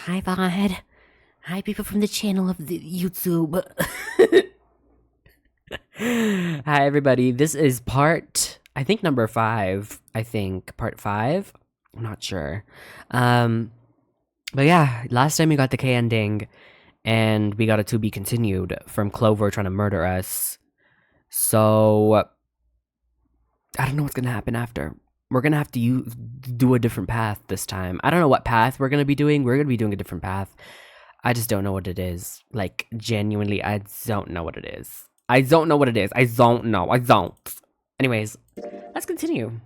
Hi, VOD. Hi, people from the channel of the YouTube. Hi, everybody. This is part, I think, number 5. Part 5. I'm not sure. But yeah, last time we got the K ending, and we got a to be continued from Clover trying to murder us. So, I don't know what's gonna happen after. We're gonna have to do a different path this time. I don't know what path we're gonna be doing. We're gonna be doing a different path. I just don't know what it is. Like, genuinely, I don't know what it is. I don't know what it is. I don't know. I don't. Anyways, let's continue.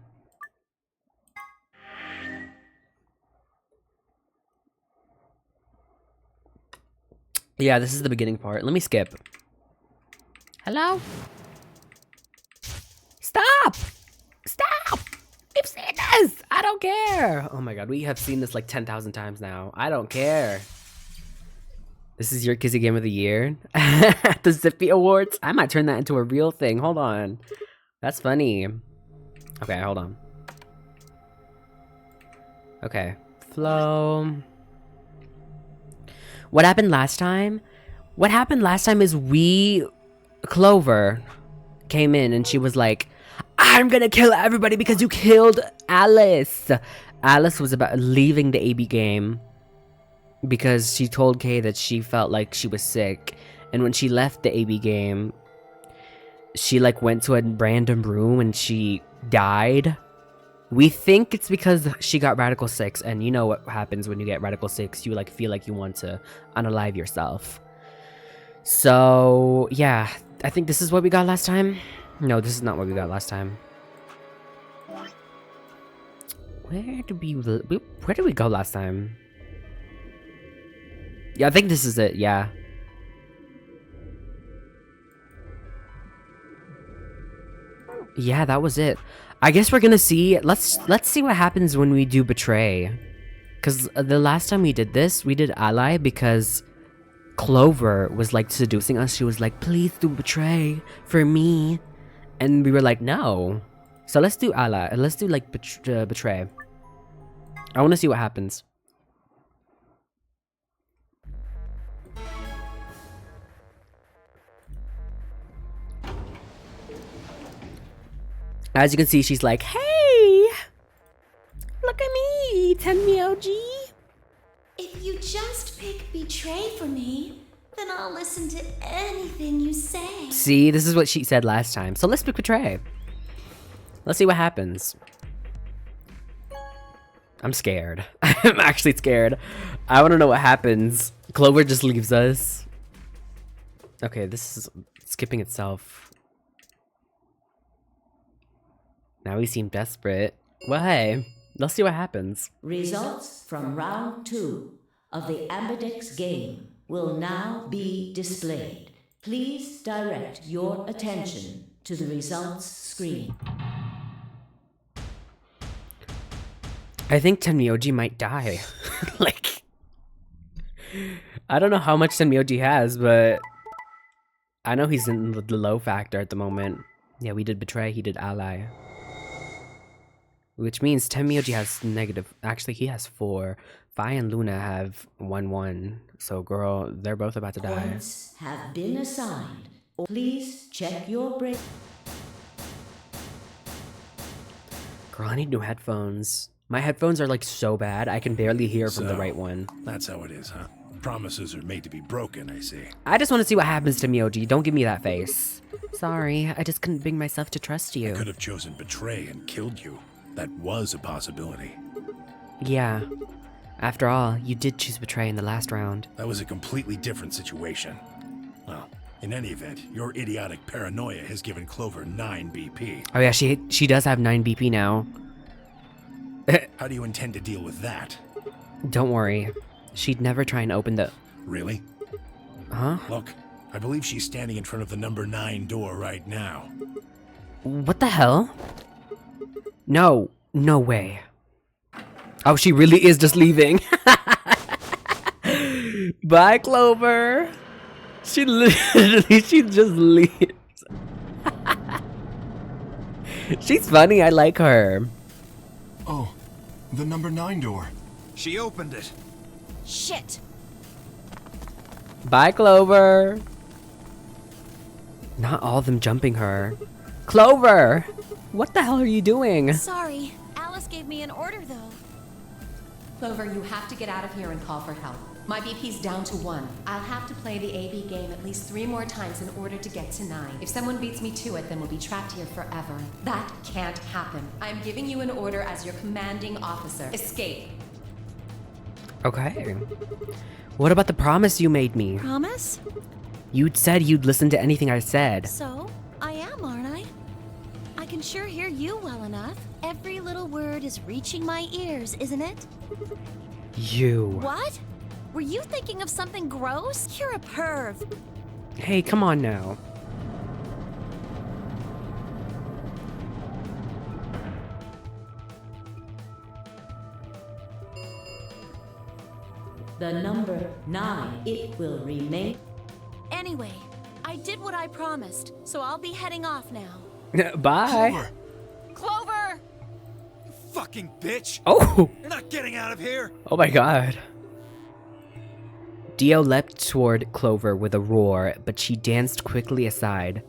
Yeah, this is the beginning part. Let me skip. Hello? Stop! Stop! We've seen this! I don't care! Oh my god, we have seen this like 10,000 times now. I don't care. This is your Kizzy Game of the Year? At the Zippy Awards? I might turn that into a real thing. Hold on. That's funny. Okay, hold on. Okay. Flow. What happened last time? What happened last time is Clover came in and she was like, I'm gonna kill everybody because you killed Alice. Alice was about leaving the AB game because she told Kay that she felt like she was sick. And when she left the AB game, she like went to a random room and she died. We think it's because she got Radical 6, and you know what happens when you get Radical 6, you like feel like you want to unalive yourself. So, yeah, I think this is what we got last time. No, this is not what we got last time. Where did we go last time? Yeah, I think this is it, yeah. Yeah, that was it. I guess we're gonna see. Let's see what happens when we do Betray. Because the last time we did this, we did Ally because Clover was like seducing us. She was like, please do Betray for me. And we were like, no. So let's do Ally. Let's do like Betray. I want to see what happens. As you can see, she's like, hey, look at me, 10 me OG. If you just pick Betray for me, then I'll listen to anything you say. See, this is what she said last time. So let's pick Betray. Let's see what happens. I'm scared. I'm actually scared. I want to know what happens. Clover just leaves us. Okay, this is skipping itself. Now we seem desperate. Well, hey, let's see what happens. Results from round 2 of the Ambidex game will now be displayed. Please direct your attention to the results screen. I think Tenmyoji might die. Like, I don't know how much Tenmyoji has, but I know he's in the low factor at the moment. Yeah, we did Betray, he did Ally. Which means Tenmyoji has negative. Actually, he has 4. Fi and Luna have 1-1. So, girl, they're both about to die. Points have been assigned. Please check your brain. Girl, I need new headphones. My headphones are like so bad, I can barely hear from the right one. That's how it is, huh? Promises are made to be broken, I see. I just want to see what happens to Myoji. Don't give me that face. Sorry, I just couldn't bring myself to trust you. I could have chosen Betray and killed you. That was a possibility. Yeah. After all, you did choose Betray in the last round. That was a completely different situation. Well, in any event, your idiotic paranoia has given Clover 9 BP. Oh yeah, she does have 9 BP now. How do you intend to deal with that? Don't worry. She'd never try and open the... Really? Huh? Look, I believe she's standing in front of the number 9 door right now. What the hell? No. No way. Oh, she really is just leaving. Bye, Clover. She just leaves. She's funny. I like her. Oh, the number 9 door. She opened it. Shit! Bye, Clover. Not all of them jumping her. Clover! What the hell are you doing? Sorry, Alice gave me an order though. Clover, you have to get out of here and call for help. My BP's down to 1. I'll have to play the AB game at least 3 more times in order to get to 9. If someone beats me to it, then we'll be trapped here forever. That can't happen. I'm giving you an order as your commanding officer. Escape. Okay. What about the promise you made me? Promise? You'd said you'd listen to anything I said. So, I am, aren't I? I can sure hear you well enough. Every little word is reaching my ears, isn't it? You. What? Were you thinking of something gross? You're a perv. Hey, come on now. The number 9, it will remain. Anyway, I did what I promised, so I'll be heading off now. Bye. Clover! Clover! You fucking bitch! Oh! You're not getting out of here! Oh my god. Dio leapt toward Clover with a roar, but she danced quickly aside,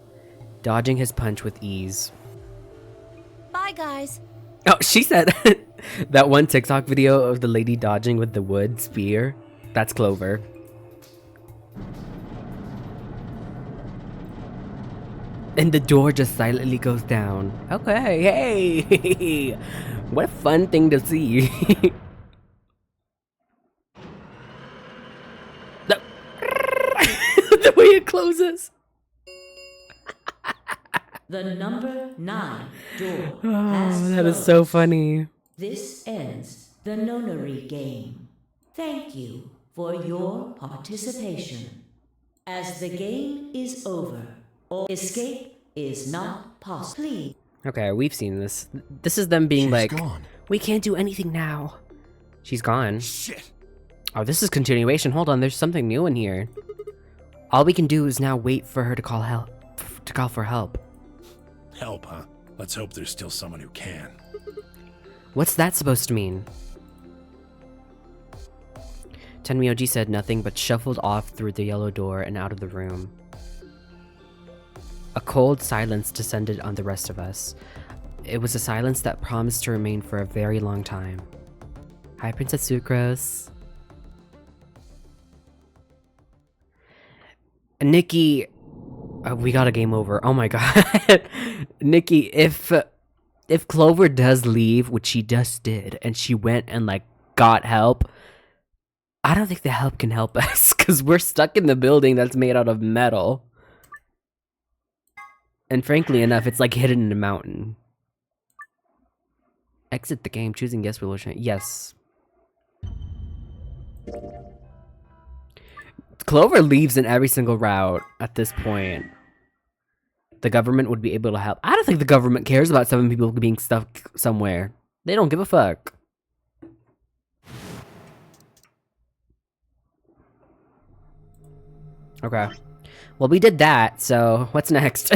dodging his punch with ease. Bye, guys. Oh, she said that one TikTok video of the lady dodging with the wood spear. That's Clover. And the door just silently goes down. Okay, hey! What a fun thing to see. The way it closes. The number 9 door Oh, has that is closed. so funny. This ends the nonary game. Thank you for your participation. As the game is over, or escape is not possible. Please. Okay, we've seen this. This is them being She's like, gone. we can't do anything now. She's gone. Shit! Oh, this is continuation. Hold on, there's something new in here. All we can do is now wait for her to call help. To call for help. Help, huh? Let's hope there's still someone who can. What's that supposed to mean? Tenmyoji said nothing but shuffled off through the yellow door and out of the room. A cold silence descended on the rest of us. It was a silence that promised to remain for a very long time. Hi, Princess Sucrose. Nikki, we got a game over. Oh my god. Nikki, if Clover does leave, which she just did, and she went and like got help, I don't think the help can help us because we're stuck in the building that's made out of metal. And frankly enough, it's like hidden in a mountain. Exit the game, choosing yes resolution. Yes. Clover leaves in every single route at this point. The government would be able to help. I don't think the government cares about 7 people being stuck somewhere. They don't give a fuck. Okay. Well, we did that, so what's next?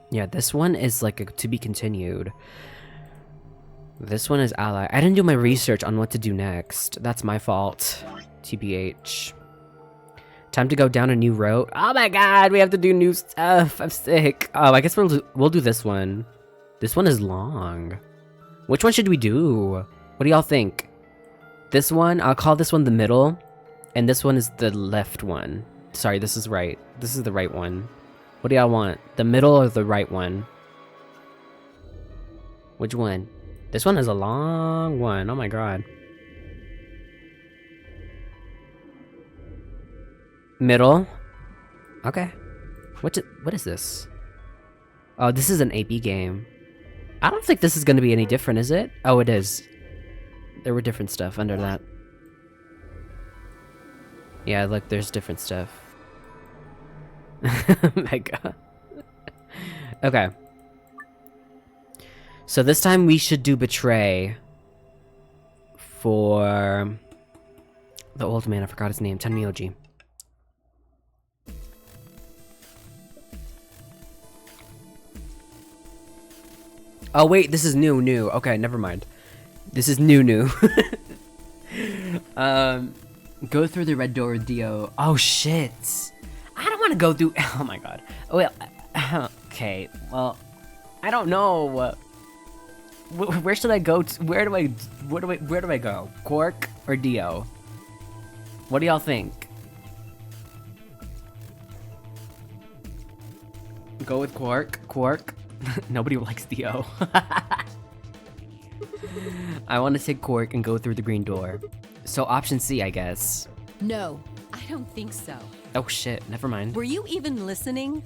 Yeah, this one is like a to be continued. This one is ally. I didn't do my research on what to do next. That's my fault. TBH. Time to go down a new road. Oh my god, we have to do new stuff. I'm sick. Oh, I guess we'll do this one. This one is long. Which one should we do? What do y'all think? This one, I'll call this one the middle. And this one is the left one. Sorry, this is right. This is the right one. What do y'all want? The middle or the right one? Which one? This one is a long one. Oh my god. Middle. Okay. What is this? Oh, this is an AP game. I don't think this is going to be any different, is it? Oh, it is. There were different stuff under that. Yeah, look, there's different stuff. Oh my god. Okay. So this time we should do Betray for the old man. I forgot his name. Tenmyoji. Oh wait, this is new. Okay, never mind. This is new. Go through the red door with Dio. Oh shit. I don't want to go through. Oh my god. Well, okay. Well, I don't know. Where should I go? Where do I go? Quark or Dio? What do y'all think? Go with Quark. Quark. Nobody likes Dio. I want to take Quark and go through the green door. So option C, I guess. No, I don't think so. Oh shit, never mind. Were you even listening?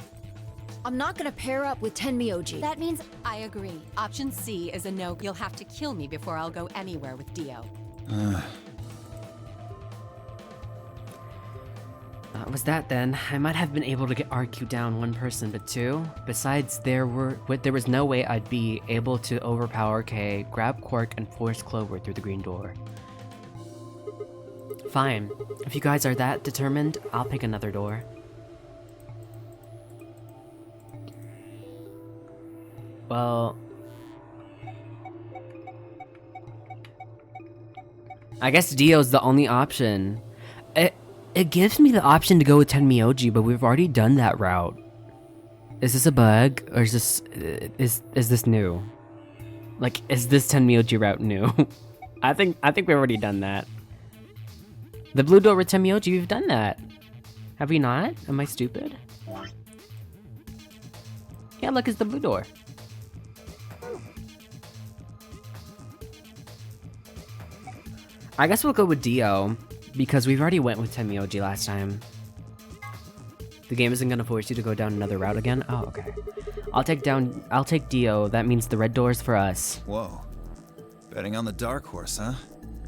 I'm not gonna pair up with Tenmyoji. That means I agree. Option C is a no. You'll have to kill me before I'll go anywhere with Dio. That was that then. I might have been able to get RQ down one person, but two. Besides, there was no way I'd be able to overpower K, grab Quark, and force Clover through the green door. Fine. If you guys are that determined, I'll pick another door. Well, I guess Dio's the only option. It gives me the option to go with Tenmyoji, but we've already done that route. Is this a bug, or is this new? Like, is this Tenmyoji route new? I think we've already done that. The blue door with Tenmyoji, we've done that. Have we not? Am I stupid? Yeah, look, it's the blue door. I guess we'll go with Dio, because we've already went with Tenmyoji last time. The game isn't gonna force you to go down another route again? Oh, okay. I'll take Dio. That means the red door's for us. Whoa. Betting on the dark horse, huh?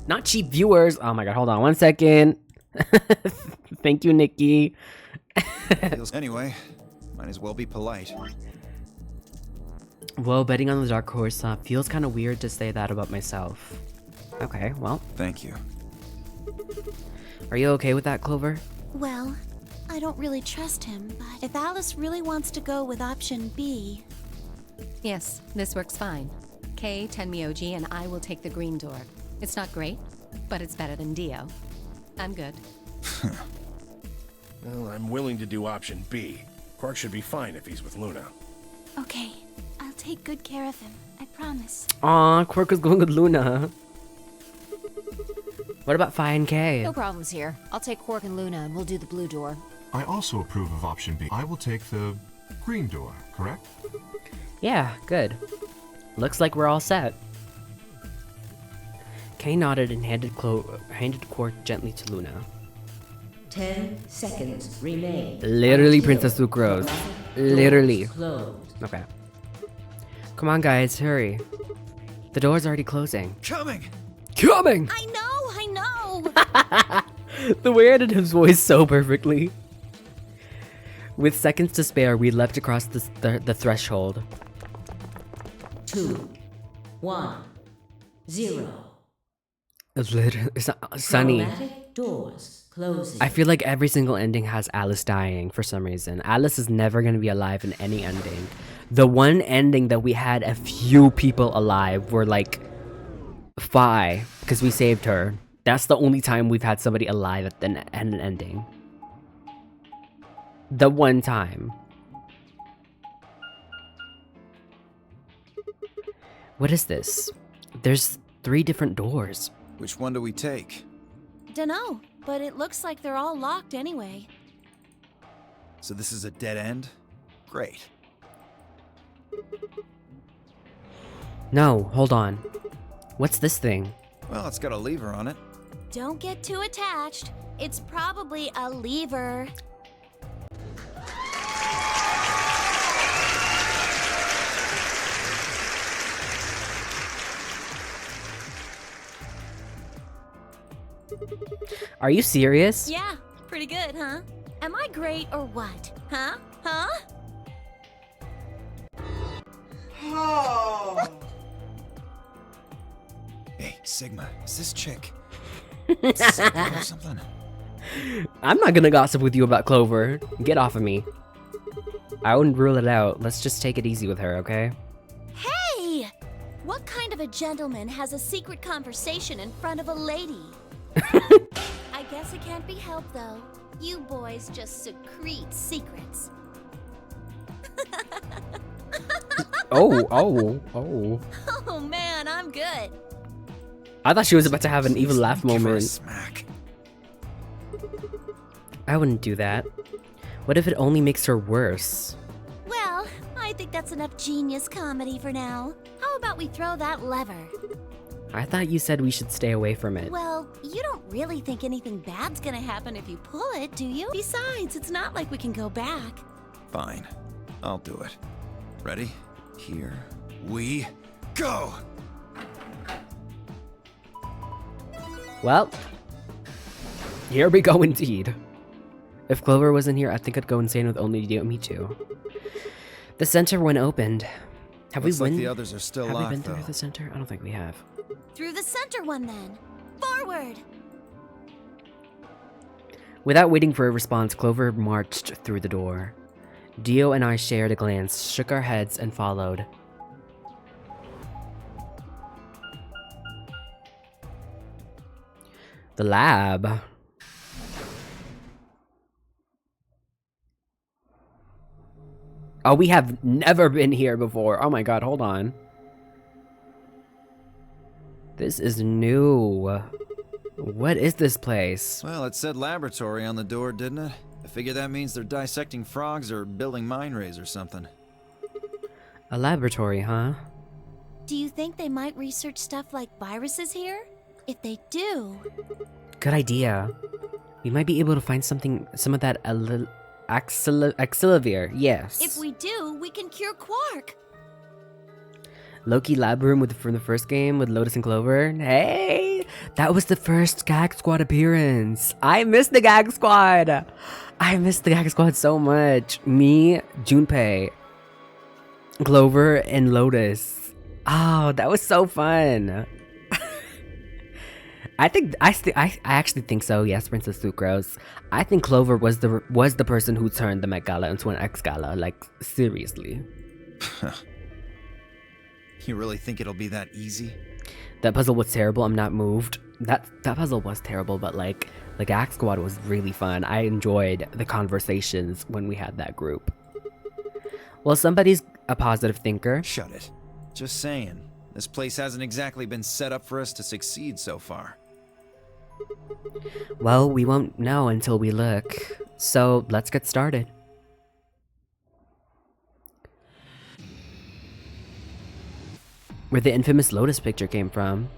Not cheap viewers. Oh my god, hold on one second. Thank you, Nikki. Anyway, might as well be polite. Whoa, betting on the dark horse feels kind of weird to say that about myself. Okay, well. Thank you. Are you okay with that, Clover? well, I don't really trust him, but if Alice really wants to go with option B... Yes, this works fine. Kei, Tenmyoji, and I will take the green door. It's not great, but it's better than Dio. I'm good. Well, I'm willing to do option B. Quark should be fine if he's with Luna. Okay, I'll take good care of him, I promise. Aw, Quark is going with Luna. What about Phi and K? No problems here. I'll take Quark and Luna and we'll do the blue door. I also approve of option B. I will take the green door, correct? Yeah, good. Looks like we're all set. Kay nodded and handed Quark gently to Luna. 10 seconds remain. Literally, until Princess Sucrose. doors Literally. closed. Okay. Come on, guys, hurry. The door's already closing. Coming! Coming! I know! The way I did his voice so perfectly. With seconds to spare, we leapt across the threshold. 2, 1, 0. Sunny. Chromatic doors closing. I feel like every single ending has Alice dying for some reason. Alice is never going to be alive in any ending. The one ending that we had a few people alive were like Phi, because we saved her. That's the only time we've had somebody alive at an ending. The one time. What is this? There's 3 different doors. Which one do we take? Dunno, but it looks like they're all locked anyway. So this is a dead end? Great. No, hold on. What's this thing? Well, it's got a lever on it. Don't get too attached. It's probably a lever. Are you serious? Yeah, pretty good, huh? Am I great or what? Huh? Huh? Hey, Sigma, is this chick? Sigma or something? I'm not gonna gossip with you about Clover. Get off of me. I wouldn't rule it out. Let's just take it easy with her, okay? Hey! gentleman has a secret conversation in front of a lady. I guess it can't be helped, though. You boys just secrete secrets. Oh. Oh man, I'm good. I thought she was about to have an evil laugh Give her a moment. smack. I wouldn't do that. What if it only makes her worse? Well, I think that's enough genius comedy for now. How about we throw that lever? I thought you said we should stay away from it. Well, you don't really think anything bad's gonna happen if you pull it, do you? Besides, it's not like we can go back. Fine. I'll do it. Ready? Here we go! Well, here we go indeed. If Clover wasn't here, I think I'd go insane with only me too. The center one opened. Have Looks we like been? the others are still Have we locked, been through though. the center? I don't think we have. Through the center one then. Forward! Without waiting for a response, Clover marched through the door. Dio and I shared a glance, shook our heads, and followed. The lab. Oh, we have never been here before. Oh my god, hold on. This is new. What is this place? Well, it said laboratory on the door, didn't it? I figure that means they're dissecting frogs or building mine rays or something. A laboratory, huh? Do you think they might research stuff like viruses here? If they do... Good idea. We might be able to find some of that Axilivir, yes. If we do, we can cure Quark. Loki lab room from the first game with Lotus and Clover. Hey, that was the first Gag Squad appearance. I miss the Gag Squad. I miss the Gag Squad so much. Me, Junpei, Clover, and Lotus. Oh, that was so fun. I actually think so. Yes, Princess Sucrose. I think Clover was the person who turned the Met Gala into an X Gala. Like, seriously. You really think it'll be that easy? That puzzle was terrible. I'm not moved. That puzzle was terrible, but like the Gag Squad was really fun. I enjoyed the conversations when we had that group. Well, somebody's a positive thinker. Shut it. Just saying. This place hasn't exactly been set up for us to succeed so far. Well, we won't know until we look. So let's get started. Where the infamous Lotus picture came from.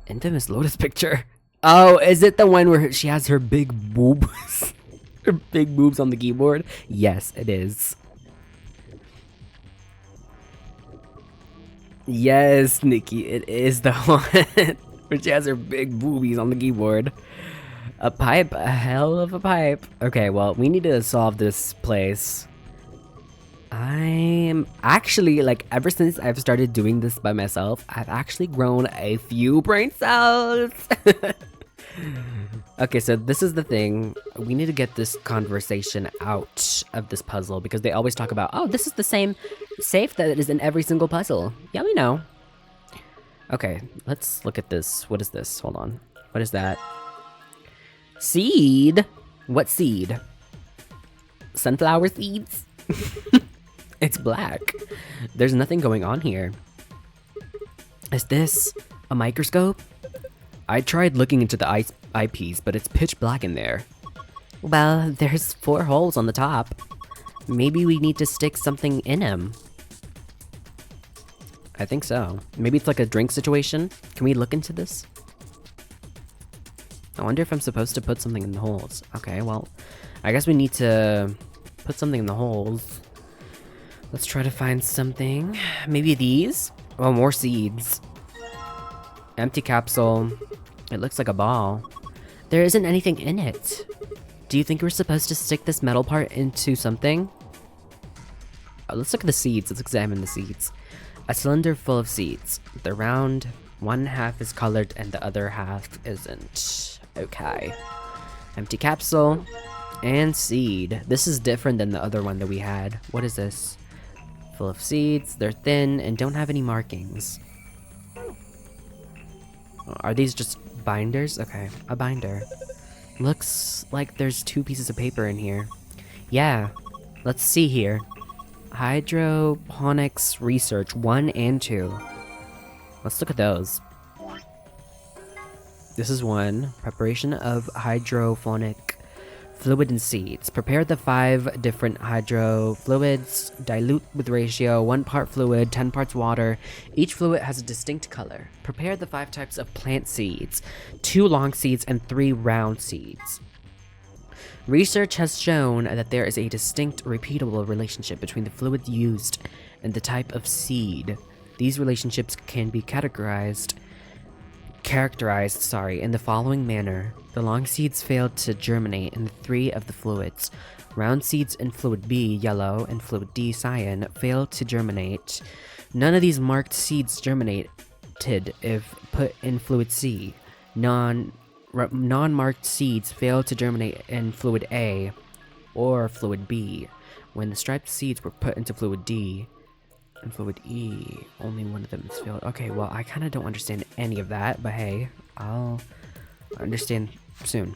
Infamous Lotus picture? Oh, is it the one where she has her big boobs? Her big boobs on the keyboard? Yes, it is. Yes, Nikki, it is the one where she has her big boobies on the keyboard. A pipe, a hell of a pipe. Okay, well, we need to solve this place. I'm actually, like, ever since I've started doing this by myself, I've actually grown a few brain cells. Okay, so this is the thing. We need to get this conversation out of this puzzle because they always talk about, oh, this is the same safe that is in every single puzzle. Yeah, we know. Okay, let's look at this. What is this? Hold on. What is that? Seed? What seed? Sunflower seeds? It's black. There's nothing going on here. Is this a microscope? I tried looking into the eyepiece, but it's pitch black in there. Well, there's 4 holes on the top. Maybe we need to stick something in them. I think so. Maybe it's like a drink situation. Can we look into this? I wonder if I'm supposed to put something in the holes. Okay, well, I guess we need to put something in the holes. Let's try to find something. Maybe these? Oh, more seeds. Empty capsule. It looks like a ball. There isn't anything in it. Do you think we're supposed to stick this metal part into something? Oh, let's look at the seeds. Let's examine the seeds. A cylinder full of seeds. They're round. One half is colored and the other half isn't. Okay. Empty capsule. And seed. This is different than the other one that we had. What is this? Full of seeds. They're thin and don't have any markings. Are these just binders? Okay, a binder. Looks like there's 2 pieces of paper in here. Yeah, let's see here. Hydroponics Research 1 and 2. Let's look at those. This is 1. Preparation of hydrophonic fluid and seeds. Prepare the 5 different hydro fluids. Dilute with ratio 1 part fluid, 10 parts water. Each fluid has a distinct color. Prepare the 5 types of plant seeds. 2 long seeds and 3 round seeds. Research has shown that there is a distinct, repeatable relationship between the fluid used and the type of seed. These relationships can be characterized in the following manner. The long seeds failed to germinate in 3 of the fluids. Round seeds in fluid B, yellow, and fluid D, cyan, failed to germinate. None of these marked seeds germinated if put in fluid C. Non-marked seeds failed to germinate in fluid A or fluid B. When the striped seeds were put into fluid D and fluid E, only one of them is failed. Okay, well, I kind of don't understand any of that, but hey, I'll understand soon.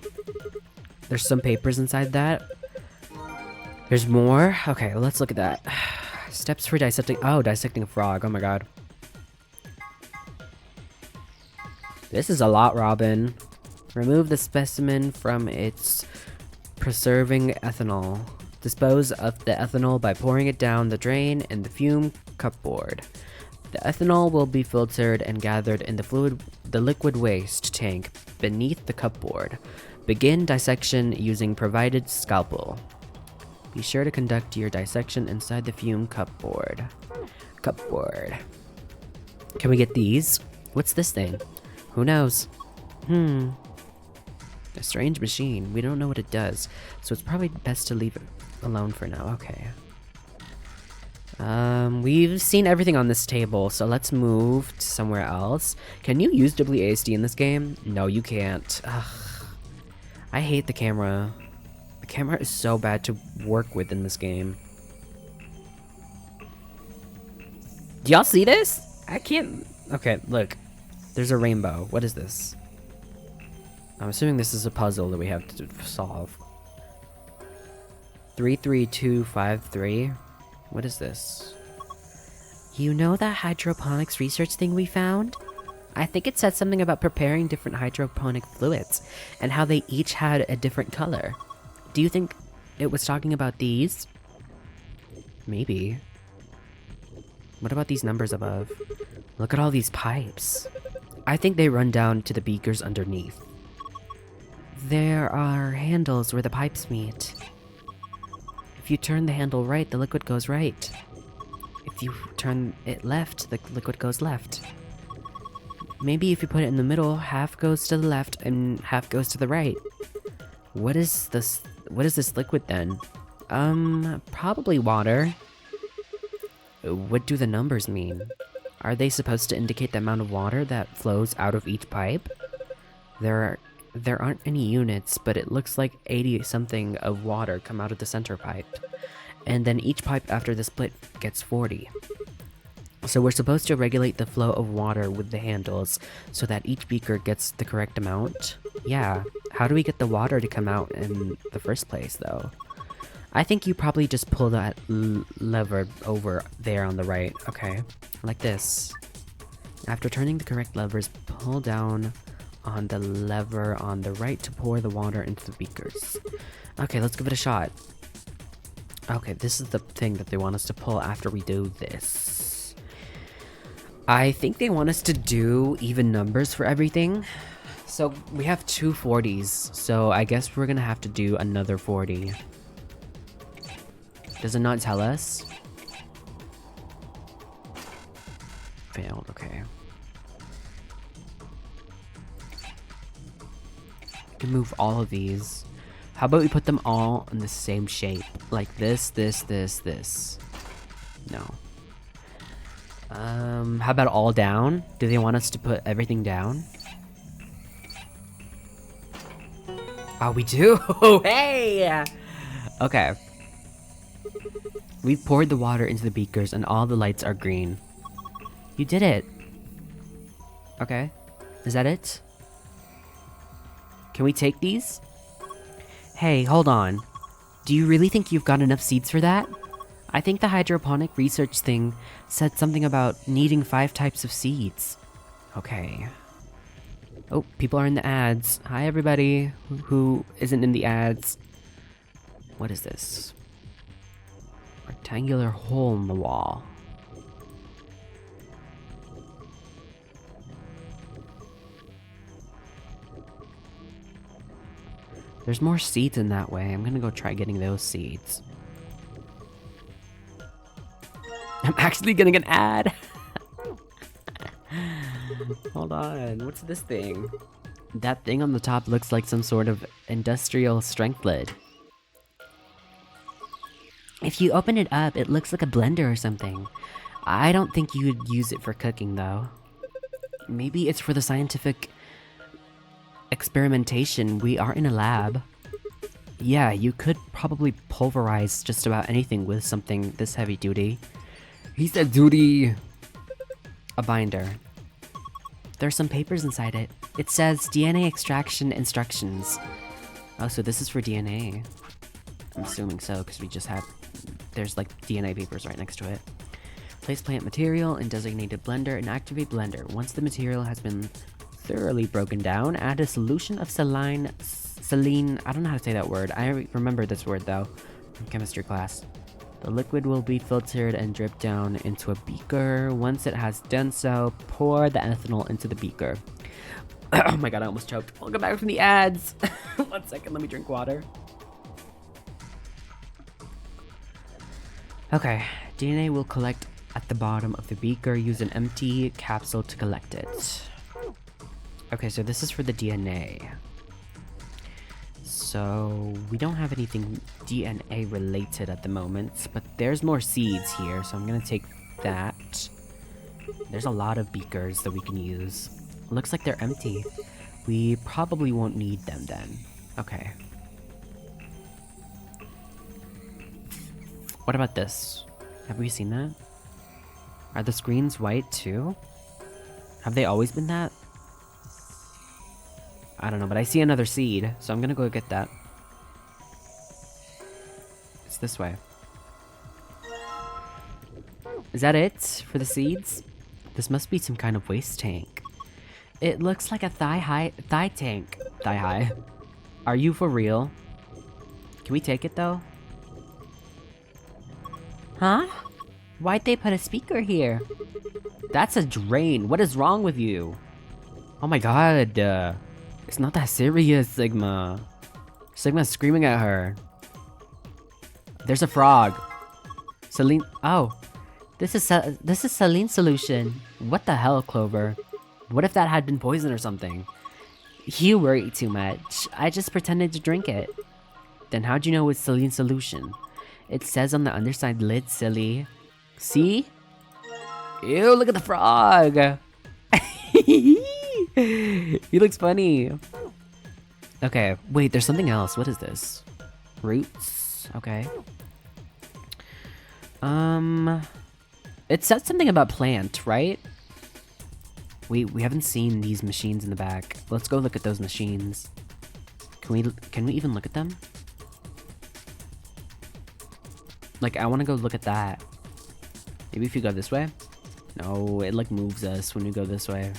There's some papers inside that. There's more. Okay, well, let's look at that. Steps for dissecting. Oh, dissecting a frog. Oh my god. This is a lot, Robin. Remove the specimen from its preserving ethanol. Dispose of the ethanol by pouring it down the drain in the fume cupboard. The ethanol will be filtered and gathered in the liquid waste tank beneath the cupboard. Begin dissection using provided scalpel. Be sure to conduct your dissection inside the fume cupboard. Can we get these? What's this thing? Who knows? A strange machine. We don't know what it does, so it's probably best to leave it alone for now. Okay. We've seen everything on this table, so let's move to somewhere else. Can you use WASD in this game? No, you can't. Ugh. I hate the camera. The camera is so bad to work with in this game. Do y'all see this? I can't... Okay, look. There's a rainbow. What is this? I'm assuming this is a puzzle that we have to solve. 33253. What is this? You know that hydroponics research thing we found? I think it said something about preparing different hydroponic fluids and how they each had a different color. Do you think it was talking about these? Maybe. What about these numbers above? Look at all these pipes. I think they run down to the beakers underneath. There are handles where the pipes meet. If you turn the handle right, the liquid goes right. If you turn it left, the liquid goes left. Maybe if you put it in the middle, half goes to the left and half goes to the right. What is this liquid then? Probably water. What do the numbers mean? Are they supposed to indicate the amount of water that flows out of each pipe? There aren't any units, but it looks like 80 something of water come out of the center pipe. And then each pipe after the split gets 40. So we're supposed to regulate the flow of water with the handles so that each beaker gets the correct amount. Yeah, how do we get the water to come out in the first place though? I think you probably just pull that lever over there on the right, okay? Like this. After turning the correct levers, pull down on the lever on the right to pour the water into the beakers. Okay, let's give it a shot. Okay, this is the thing that they want us to pull after we do this. I think they want us to do even numbers for everything. So we have 2 40s, so I guess we're gonna have to do another 40. Does it not tell us? Failed, okay. We can move all of these. How about we put them all in the same shape? Like this, this, this, this. No. How about all down? Do they want us to put everything down? Oh, we do! Hey! Okay. We've poured the water into the beakers and all the lights are green. You did it! Okay. Is that it? Can we take these? Hey, hold on. Do you really think you've got enough seeds for that? I think the hydroponic research thing said something about needing 5 types of seeds. Okay. Oh, people are in the ads. Hi, everybody who isn't in the ads. What is this? Rectangular hole in the wall. There's more seeds in that way. I'm gonna go try getting those seeds. I'm actually getting an ad. Hold on, what's this thing? That thing on the top looks like some sort of industrial strength lid. If you open it up, it looks like a blender or something. I don't think you'd use it for cooking though. Maybe it's for the scientific experimentation. We are in a lab. Yeah, you could probably pulverize just about anything with something this heavy duty. He said duty. A binder. There's some papers inside it. It says DNA extraction instructions. Oh, so this is for DNA. I'm assuming so, because we just have... There's like DNA papers right next to it. Place plant material in designated blender and activate blender. Once the material has been thoroughly broken down, add a solution of saline... I don't know how to say that word. I remember this word though from chemistry class. The liquid will be filtered and dripped down into a beaker. Once it has done so, pour the ethanol into the beaker. Oh my god, I almost choked. Welcome back from the ads. 1 second, let me drink water. Okay, DNA will collect at the bottom of the beaker. Use an empty capsule to collect it. Okay, so this is for the DNA. So we don't have anything DNA related at the moment, but there's more seeds here, so I'm gonna take that. There's a lot of beakers that we can use. Looks like they're empty. We probably won't need them then. Okay. What about this? Have we seen that? Are the screens white too? Have they always been that? I don't know, but I see another seed, so I'm gonna go get that. It's this way. Is that it for the seeds? This must be some kind of waste tank. It looks like a thigh tank. Thigh high. Are you for real? Can we take it though? Huh? Why'd they put a speaker here? That's a drain. What is wrong with you? Oh my god. It's not that serious, Sigma. Sigma's screaming at her. There's a frog. Celine. Oh, this is saline solution. What the hell, Clover? What if that had been poison or something? You worry too much. I just pretended to drink it. Then how'd you know it's saline solution? It says on the underside lid, silly. See? Ew, look at the frog. He looks funny. Okay, wait, there's something else. What is this? Roots. Okay. It said something about plant, right? We haven't seen these machines in the back. Let's go look at those machines. Can we even look at them? Like, I want to go look at that. Maybe if you go this way? No, it like moves us when we go this way.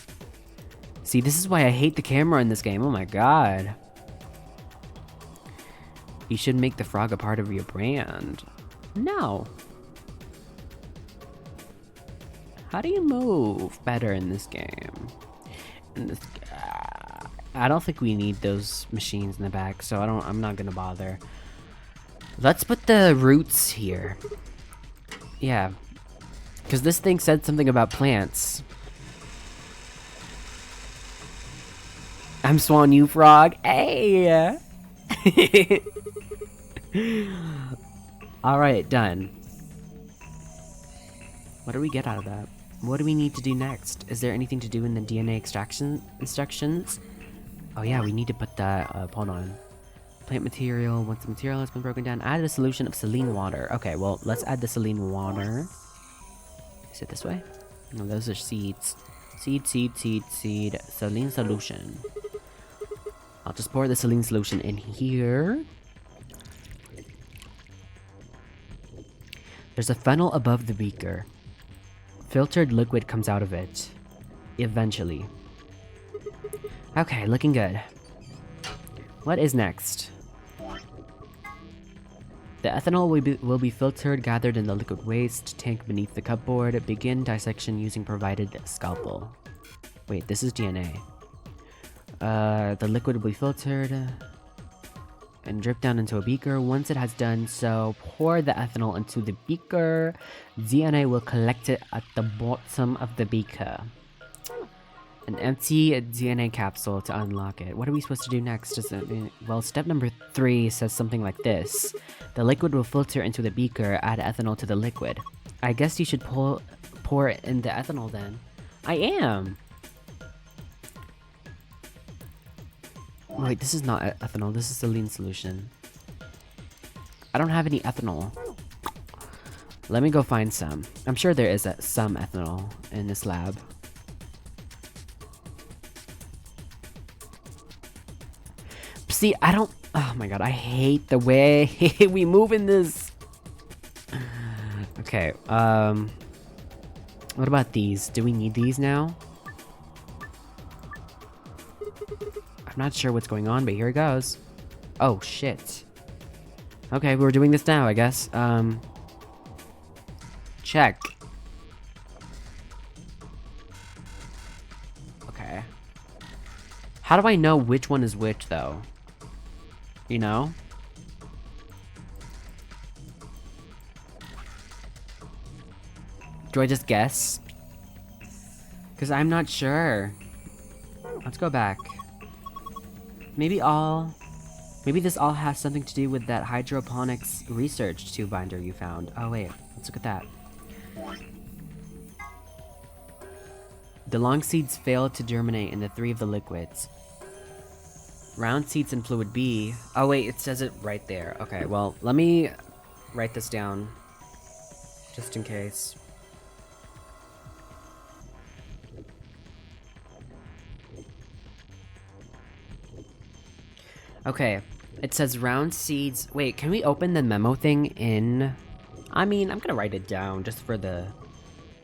See, this is why I hate the camera in this game. Oh my god. You should make the frog a part of your brand. No. How do you move better in this game? I don't think we need those machines in the back, so I'm not gonna bother. Let's put the roots here. Yeah. Because this thing said something about plants. I'm Swan, you frog. Hey! Alright, done. What do we get out of that? What do we need to do next? Is there anything to do in the DNA extraction instructions? Oh yeah, we need to put that up. Hold on. Plant material. Once the material has been broken down, add a solution of saline water. Okay, well, let's add the saline water. Is it this way? No, those are seeds. Seed. Saline solution. I'll just pour the saline solution in here. There's a funnel above the beaker. Filtered liquid comes out of it. Eventually. Okay, looking good. What is next? The ethanol will be filtered, gathered in the liquid waste tank beneath the cupboard. Begin dissection using provided scalpel. Wait, this is DNA. The liquid will be filtered and drip down into a beaker. Once it has done so, pour the ethanol into the beaker. DNA will collect it at the bottom of the beaker. An empty DNA capsule to unlock it. What are we supposed to do next? Well, step number 3 says something like this. The liquid will filter into the beaker, add ethanol to the liquid. I guess you should pour it in the ethanol then. I am! Wait, this is not ethanol, this is saline solution. I don't have any ethanol. Let me go find some. I'm sure there is some ethanol in this lab. See, I don't... Oh my god, I hate the way we move in this. Okay, what about these? Do we need these now? I'm not sure what's going on, but here it goes. Oh, shit. Okay, we're doing this now, I guess. Check. Okay. How do I know which one is which, though? You know? Do I just guess? Because I'm not sure. Let's go back. Maybe this all has something to do with that hydroponics research tube binder you found. Oh wait, let's look at that. The long seeds failed to germinate in the 3 of the liquids. Round seeds in fluid B. Oh wait, it says it right there. Okay, well, let me write this down. Just in case. Okay, it says round seeds. Wait, can we open the memo thing in... I mean, I'm gonna write it down just for the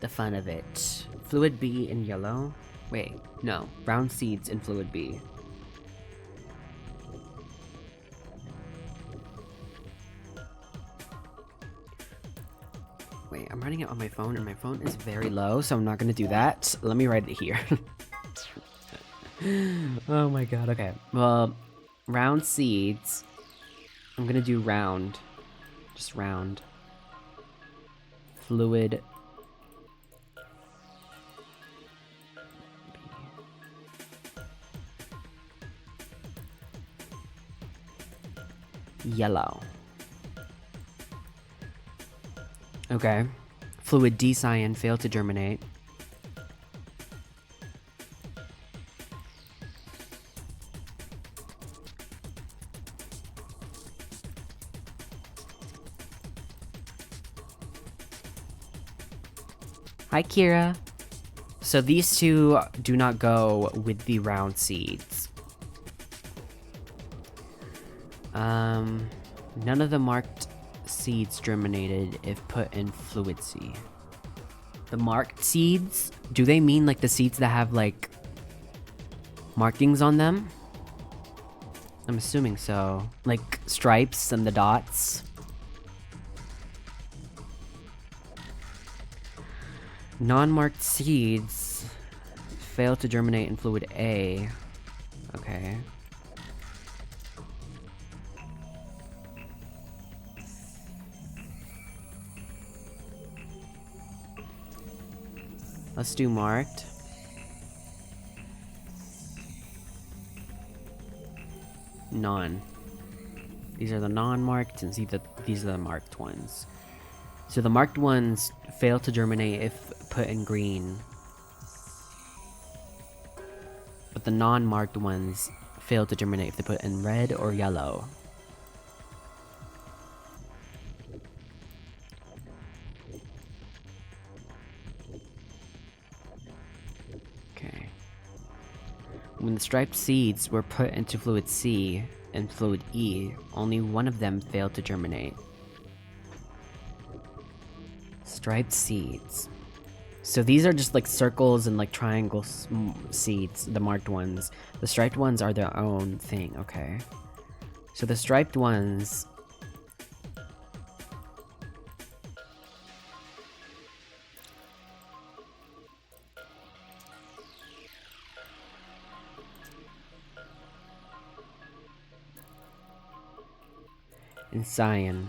fun of it. Fluid B in yellow. Wait, no. Round seeds in fluid B. Wait, I'm writing it on my phone, and my phone is very low, so I'm not gonna do that. Let me write it here. Oh my god, okay. Well, round seeds. I'm gonna do round. Just round. Fluid. Yellow. Okay. Fluid D cyan failed to germinate. Hi, Kira. So these two do not go with the round seeds. None of the marked seeds germinated if put in fluid C. The marked seeds, do they mean like the seeds that have like markings on them? I'm assuming so. Like stripes and the dots. Non-marked seeds fail to germinate in fluid A. Okay. Let's do marked. Non. These are the non-marked, and these are the marked ones. So the marked ones fail to germinate if put in green. But the non-marked ones fail to germinate if they put in red or yellow. When the striped seeds were put into fluid C and fluid E, only one of them failed to germinate. Striped seeds. So these are just like circles and like triangle seeds, the marked ones. The striped ones are their own thing, okay. So the striped ones... in cyan.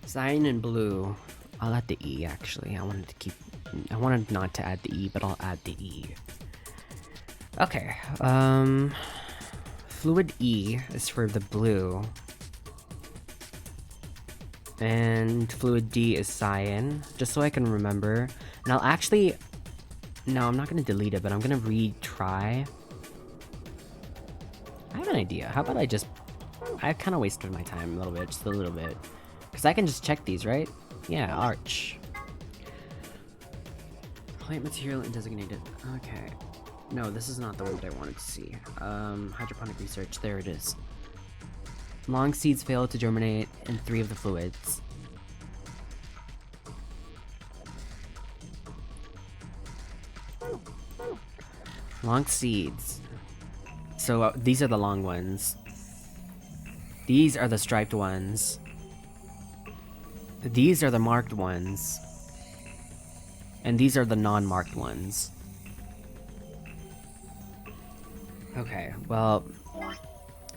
Cyan and blue. I'll add the E actually. I wanted not to add the E, but I'll add the E. Okay. Fluid E is for the blue. And fluid D is cyan, just so I can remember. And I'll actually... No, I'm not gonna delete it, but I'm gonna retry. I have an idea. How about I just... I kind of wasted my time a little bit, just a little bit. Because I can just check these, right? Yeah, arch. Plant material and designated. Okay. No, this is not the one that I wanted to see. Hydroponic research. There it is. Long seeds fail to germinate in 3 of the fluids. Long seeds. So these are the long ones. These are the striped ones. These are the marked ones. And these are the non-marked ones. Okay, well...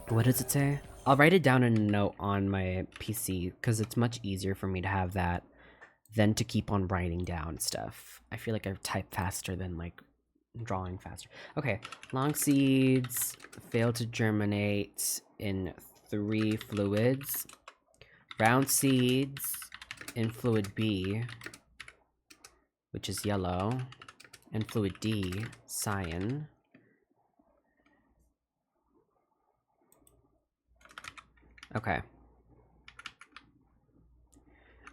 What does it say? I'll write it down in a note on my PC, because it's much easier for me to have that than to keep on writing down stuff. I feel like I type faster than, like, drawing faster. Okay, long seeds fail to germinate in 3 fluids. Round seeds in fluid B, which is yellow, and fluid D, cyan. Okay.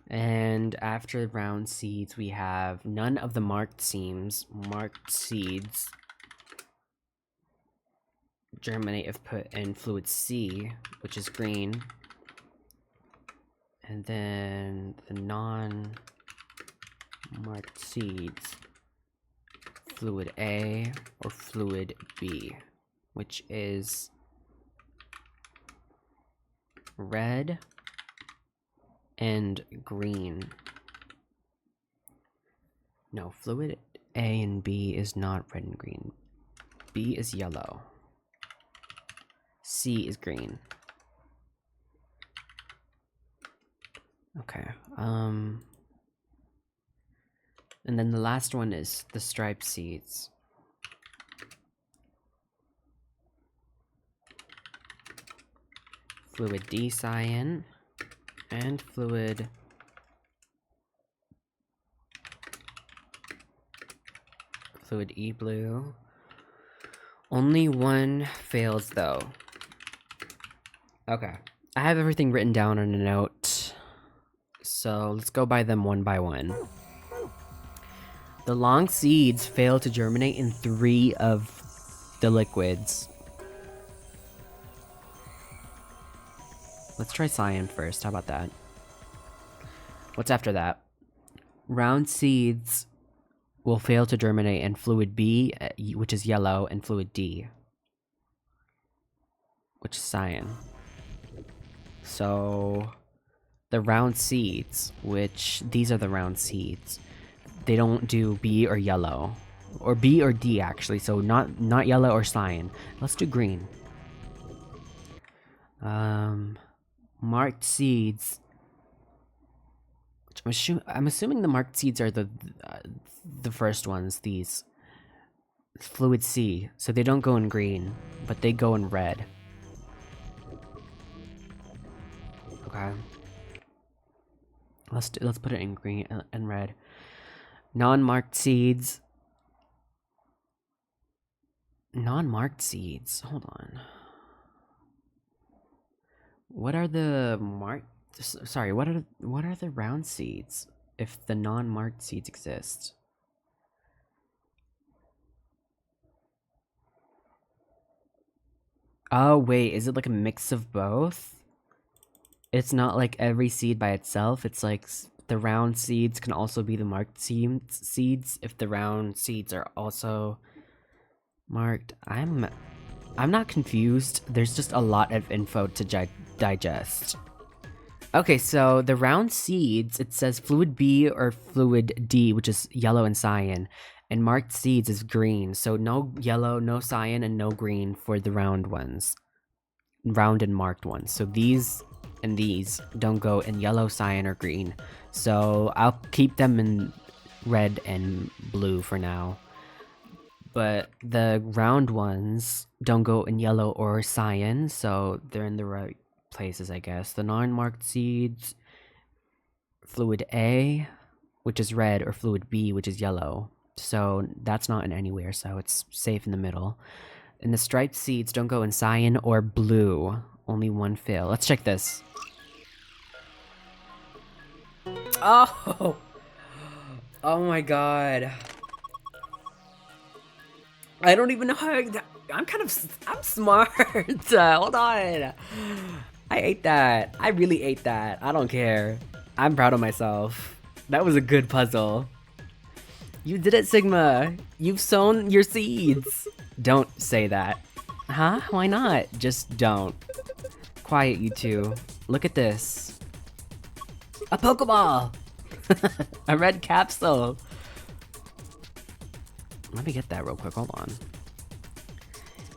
And after round seeds, we have none of the marked seeds germinate if put in fluid C, which is green. And then the non-marked seeds, fluid A or fluid B, which is red and green. No, fluid A and B is not red and green. B is yellow. C is green. Okay, and then the last one is the striped seeds. Fluid D cyan and fluid E blue. Only one fails though. Okay, I have everything written down on a note. So let's go by them one by one. The long seeds fail to germinate in 3 of the liquids. Let's try cyan first, how about that? What's after that? Round seeds will fail to germinate in fluid B, which is yellow, and fluid D, which is cyan. So... the round seeds, which these are the round seeds, they don't do B or yellow, or B or D actually, so not yellow or cyan. Let's do green. Marked seeds, which I'm assuming the marked seeds are the first ones, these. Fluid C, so they don't go in green, but they go in red. Okay. Let's put it in green and red. Non-marked seeds. Non-marked seeds. Hold on. What are the sorry, what are the round seeds if the non-marked seeds exist? Oh wait, is it like a mix of both? It's not like every seed by itself. It's like the round seeds can also be the marked seeds if the round seeds are also marked. I'm not confused. There's just a lot of info to digest. Okay, so the round seeds, it says fluid B or fluid D, which is yellow and cyan, and marked seeds is green. So no yellow, no cyan, and no green for the round ones. Round and marked ones. So these and these don't go in yellow, cyan, or green. So I'll keep them in red and blue for now. But the round ones don't go in yellow or cyan, so they're in the right places, I guess. The non-marked seeds, fluid A, which is red, or fluid B, which is yellow. So that's not in anywhere, so it's safe in the middle. And the striped seeds don't go in cyan or blue. Only one fail. Let's check this. Oh! Oh my god. I don't even know how I'm smart. Hold on. I ate that. I really ate that. I don't care. I'm proud of myself. That was a good puzzle. You did it, Sigma. You've sown your seeds. Don't say that. Huh? Why not? Just don't. Quiet, you two. Look at this. A Pokeball! A red capsule. Let me get that real quick. Hold on.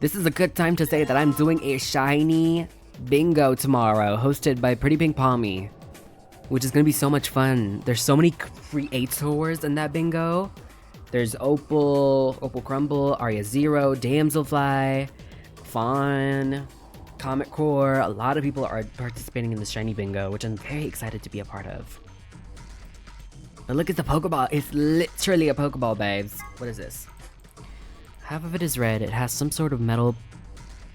This is a good time to say that I'm doing a shiny bingo tomorrow, hosted by Pretty Pink Palmy, which is gonna be so much fun. There's so many creators in that bingo. There's Opal Crumble, Arya Zero, Damselfly, Fawn, Comet Core. A lot of people are participating in the shiny bingo, which I'm very excited to be a part of. But look at the Pokeball. It's literally a Pokeball, babes. What is this? Half of it is red. It has some sort of metal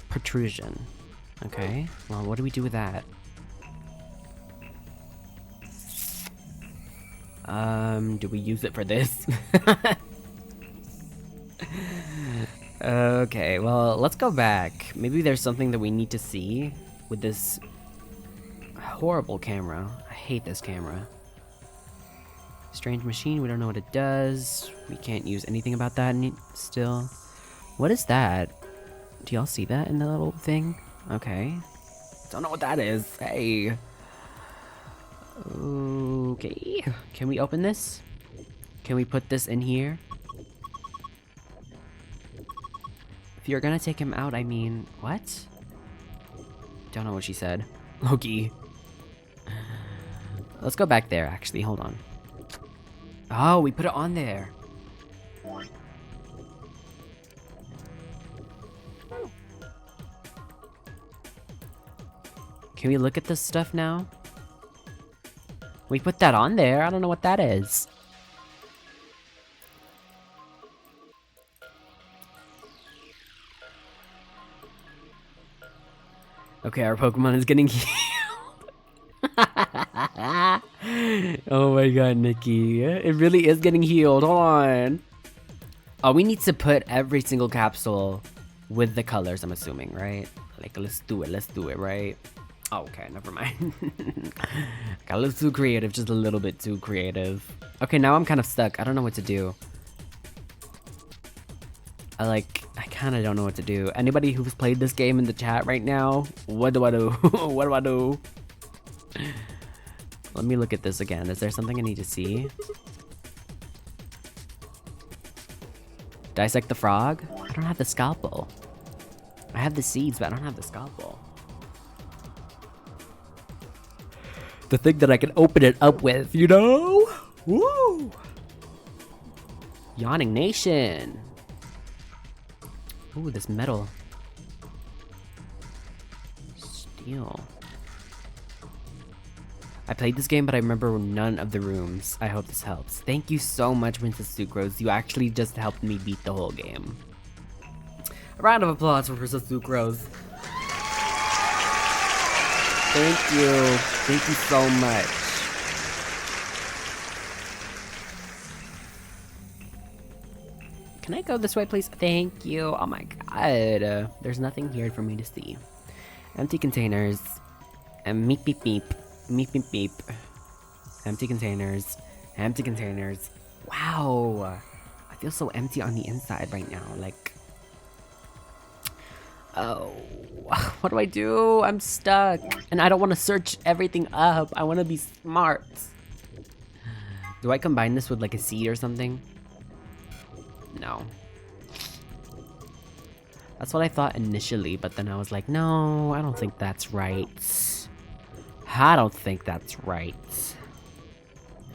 protrusion. Okay, well, what do we do with that? Do we use it for this? Okay, well, let's go back. Maybe there's something that we need to see with this horrible camera. I hate this camera. Strange machine, we don't know what it does. We can't use anything about that still. What is that? Do y'all see that in the little thing? Okay. Don't know what that is. Hey. Okay. Can we open this? Can we put this in here? If you're gonna take him out, I mean, what? Don't know what she said. Loki. Let's go back there, actually. Hold on. Oh, we put it on there. Can we look at this stuff now? We put that on there. I don't know what that is. Okay, our Pokemon is getting healed. Oh my god, Nikki. It really is getting healed. Hold on. Oh, we need to put every single capsule with the colors, I'm assuming, right? Like, let's do it, right? Oh, okay, never mind. Got a little too creative, just a little bit too creative. Okay, now I'm kind of stuck. I don't know what to do. I kind of don't know what to do. Anybody who's played this game in the chat right now, what do I do? What do I do? Let me look at this again. Is there something I need to see? Dissect the frog? I don't have the scalpel. I have the seeds, but I don't have the scalpel. The thing that I can open it up with, you know? Woo! Yawning Nation. Ooh, this metal. Steel. I played this game, but I remember none of the rooms. I hope this helps. Thank you so much, Princess Sucrose. You actually just helped me beat the whole game. A round of applause for Princess Sucrose. Thank you. Thank you so much. Can I go this way, please? Thank you. Oh my god. There's nothing here for me to see. Empty containers. And meep beep beep. Meep beep beep. Empty containers. Empty containers. Wow. I feel so empty on the inside right now. Like, oh, what do I do? I'm stuck. And I don't want to search everything up. I want to be smart. Do I combine this with like a seed or something? No. That's what I thought initially, but then I was like, no, I don't think that's right. I don't think that's right.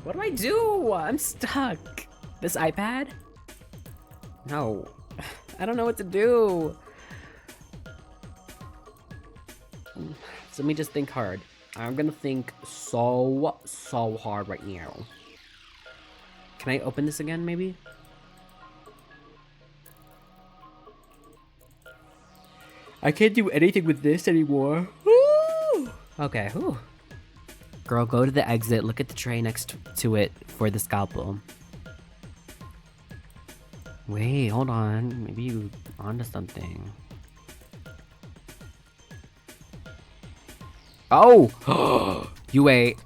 What do I do? I'm stuck. This iPad? No. I don't know what to do. So let me just think hard. I'm gonna think so hard right now. Can I open this again, maybe? I can't do anything with this anymore. Woo! Okay, whew. Girl, go to the exit, look at the tray next to it for the scalpel. Wait, hold on. Maybe you onto something. Oh! You ate.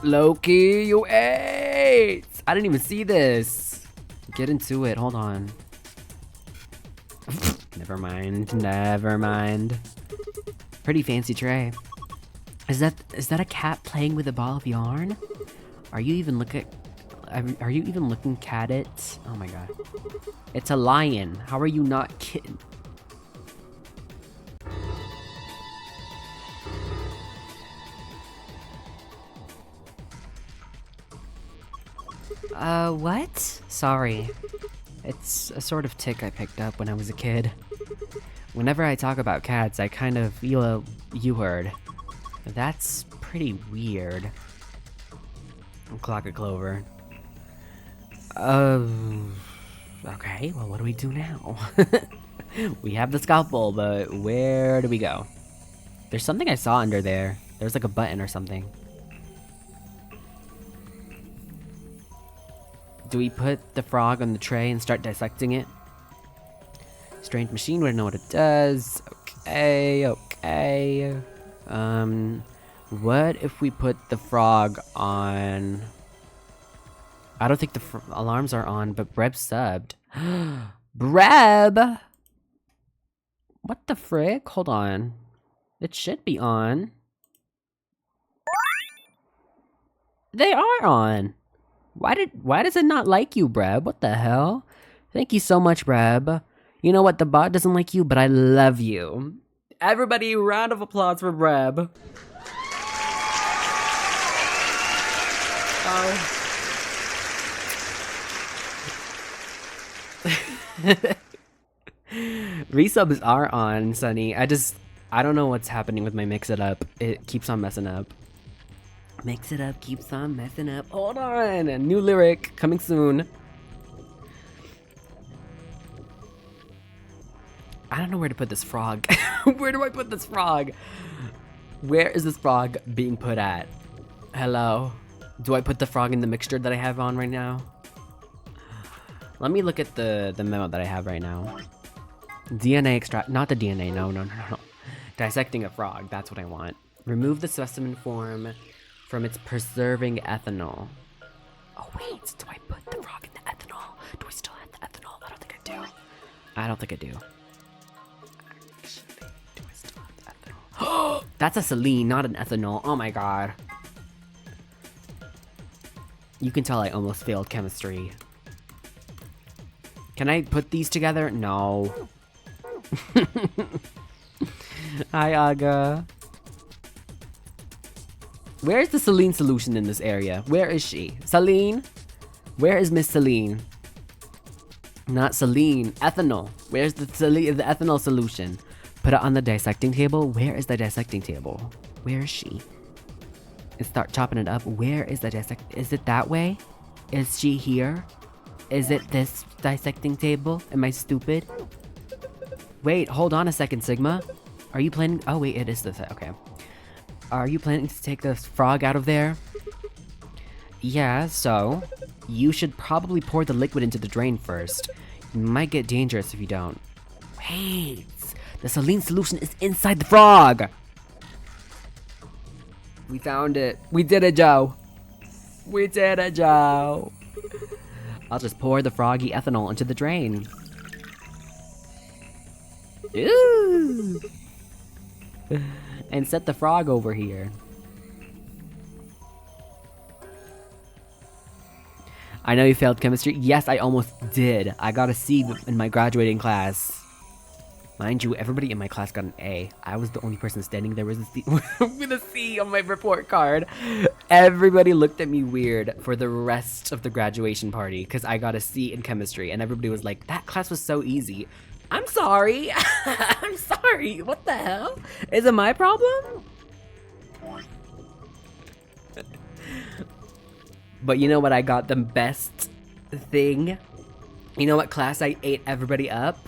Loki, you ate! I didn't even see this. Get into it, hold on. Never mind, never mind. Pretty fancy tray. Is that a cat playing with a ball of yarn? Are you even looking at it? Oh my god. It's a lion. How are you not kidding? What? Sorry. It's a sort of tick I picked up when I was a kid. Whenever I talk about cats, I kind of feel you heard. That's pretty weird. Clock of Clover. Okay, well, what do we do now? We have the scalpel, but where do we go? There's something I saw under there. There's like a button or something. Do we put the frog on the tray and start dissecting it? Strange machine wouldn't know what it does. Okay, okay. What if we put the frog on... I don't think the alarms are on, but Breb subbed. Breb! What the frick? Hold on. It should be on. They are on. Why does it not like you, Breb? What the hell? Thank you so much, Breb. You know what? The bot doesn't like you, but I love you. Everybody, round of applause for Breb. Oh. Resubs are on, Sunny. I don't know what's happening with my mix it up. It keeps on messing up. Mix it up, keeps on messing up. Hold on! A new lyric coming soon. I don't know where to put this frog. Where do I put this frog? Where is this frog being put at? Hello? Do I put the frog in the mixture that I have on right now? Let me look at the memo that I have right now. DNA extract, not the DNA, no. Dissecting a frog, that's what I want. Remove the specimen form from its preserving ethanol. Oh wait, do I put the frog in the ethanol? Do I still have the ethanol? I don't think I do. I don't think I do. Actually, do I still have the ethanol? That's a saline, not an ethanol. Oh my god. You can tell I almost failed chemistry. Can I put these together? No. Hi, Aga. Where's the Celine solution in this area? Where is she? Celine? Where is Miss Celine? Not Celine. Ethanol. Where's the ethanol solution? Put it on the dissecting table. Where is the dissecting table? Where is she? And start chopping it up. Where is the Is it that way? Is she here? Is it this dissecting table? Am I stupid? Wait, hold on a second, Sigma. Are you planning? Oh wait, it is this. Okay. Are you planning to take the frog out of there? Yeah, so you should probably pour the liquid into the drain first. It might get dangerous if you don't. Wait, the saline solution is inside the frog! We found it. We did it, Joe. We did it, Joe. I'll just pour the froggy ethanol into the drain. Ooh. And set the frog over here. I know you failed chemistry. Yes, I almost did. I got a C in my graduating class. Mind you, everybody in my class got an A. I was the only person standing there with a C, with a C on my report card. Everybody looked at me weird for the rest of the graduation party because I got a C in chemistry, and everybody was like, that class was so easy. I'm sorry. I'm sorry. What the hell? Is it my problem? But you know what? I got the best thing. You know what class I ate everybody up?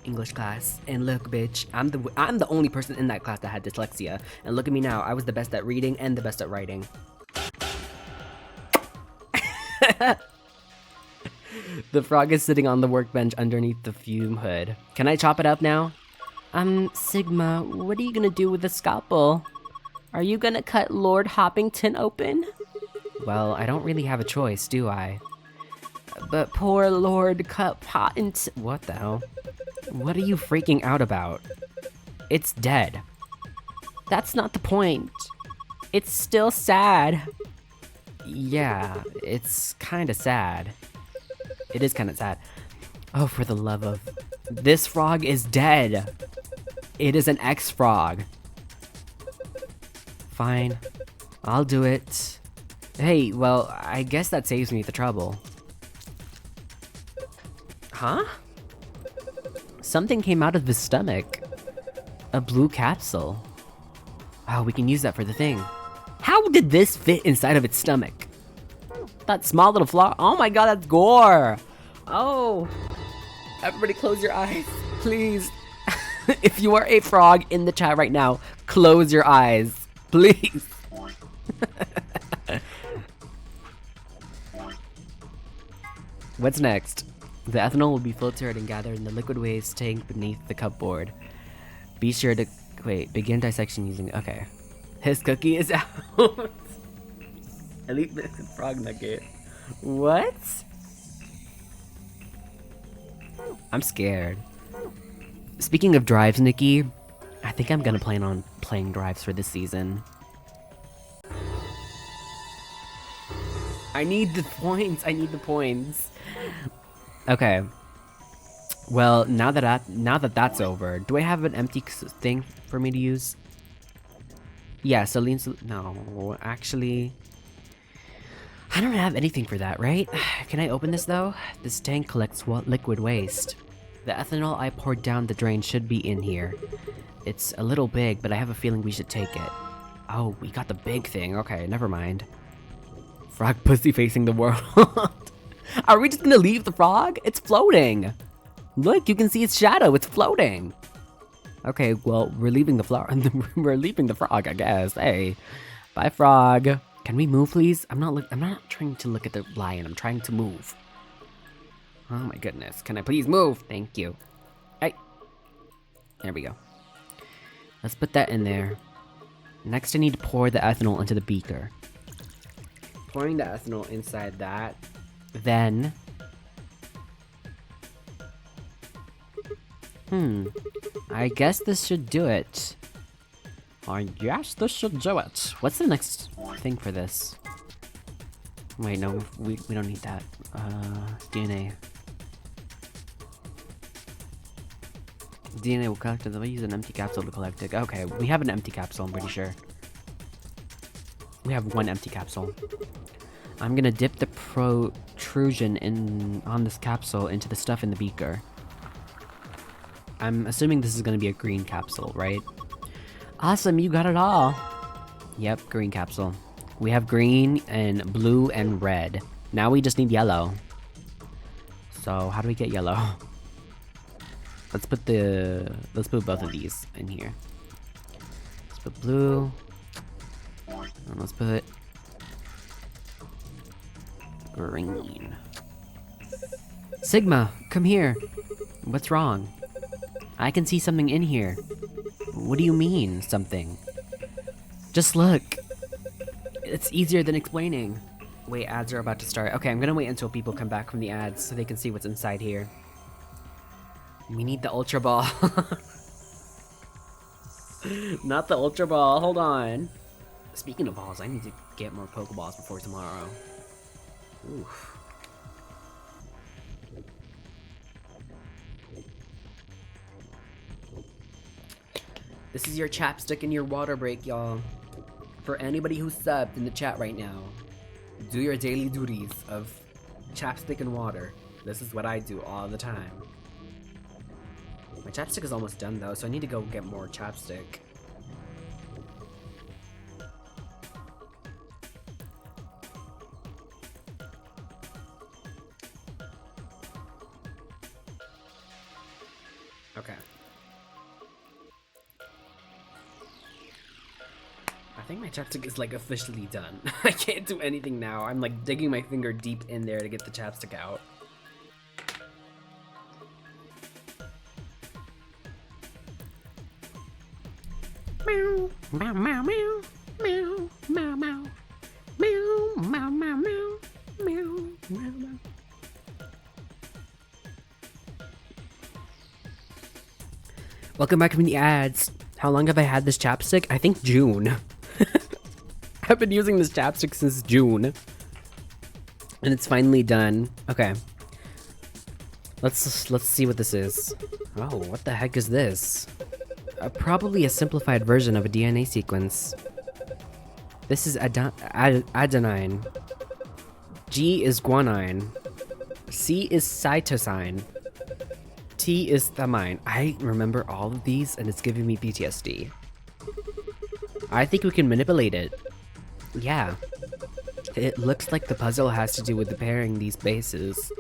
English class. And look, bitch, I'm the only person in that class that had dyslexia. And look at me now. I was the best at reading and the best at writing. The frog is sitting on the workbench underneath the fume hood. Can I chop it up now? Sigma, what are you gonna do with the scalpel? Are you gonna cut Lord Hoppington open? Well, I don't really have a choice, do I? But poor Lord Hoppington... What the hell? What are you freaking out about? It's dead. That's not the point. It's still sad. Yeah, it's kinda sad. It is kinda sad. Oh, for the love of... This frog is dead. It is an ex-frog. Fine. I'll do it. Hey, well, I guess that saves me the trouble. Huh? Something came out of his stomach. A blue capsule. Oh, we can use that for the thing. How did this fit inside of its stomach? That small little flaw. Oh my god, that's gore. Oh. Everybody close your eyes, please. If you are a frog in the chat right now, close your eyes, please. What's next? The ethanol will be filtered and gathered in the liquid waste tank beneath the cupboard. Be sure to... Wait, begin dissection using... Okay. His cookie is out. Elite Biscuit Frog Nugget. What? I'm scared. Speaking of drives, Nikki, I think I'm gonna plan on playing drives for this season. I need the points. I need the points. Okay. Well, now that that's over, do I have an empty thing for me to use? Yeah, saline. No, actually, I don't have anything for that, right? Can I open this though? This tank collects liquid waste. The ethanol I poured down the drain should be in here. It's a little big, but I have a feeling we should take it. Oh, we got the big thing. Okay, never mind. Frog pussy facing the world. Are we just gonna leave the frog? It's floating. Look, you can see its shadow. It's floating. Okay, well, we're leaving the frog. We're leaving the frog, I guess. Hey, bye, frog. Can we move, please? I'm not trying to look at the lion. I'm trying to move. Oh my goodness. Can I please move? Thank you. Hey. There we go. Let's put that in there. Next, I need to pour the ethanol into the beaker. Pouring the ethanol inside that. Then... I guess this should do it. I guess this should do it. What's the next thing for this? Wait, no, we don't need that. DNA. DNA will collect it. We'll use an empty capsule to collect it. Okay, we have an empty capsule, I'm pretty sure. We have one empty capsule. I'm gonna dip the protrusion on this capsule into the stuff in the beaker. I'm assuming this is gonna be a green capsule, right? Awesome, you got it all. Yep, green capsule. We have green and blue and red. Now we just need yellow. So how do we get yellow? Let's put both of these in here. Let's put blue. Let's put green. Sigma, come here. What's wrong? I can see something in here. What do you mean, something? Just look. It's easier than explaining. Wait, ads are about to start. Okay, I'm gonna wait until people come back from the ads so they can see what's inside here. We need the Ultra Ball. Not the Ultra Ball, hold on. Speaking of balls, I need to get more Pokeballs before tomorrow. Oof. This is your chapstick and your water break, y'all. For anybody who subbed in the chat right now, do your daily duties of chapstick and water. This is what I do all the time. My chapstick is almost done though, so I need to go get more chapstick. Okay. I think my chapstick is like officially done. I can't do anything now. I'm like digging my finger deep in there to get the chapstick out. Meow, meow, meow, meow, meow, meow, meow, meow, meow, meow, meow, meow, meow, meow. Welcome back from the ads. How long have I had this chapstick? I think June. I've been using this chapstick since June. And it's finally done. Okay. Let's see what this is. Oh, what the heck is this? Probably a simplified version of a DNA sequence. This is adenine. G is guanine. C is cytosine. T is thymine. I remember all of these and it's giving me PTSD. I think we can manipulate it. Yeah. It looks like the puzzle has to do with pairing these bases.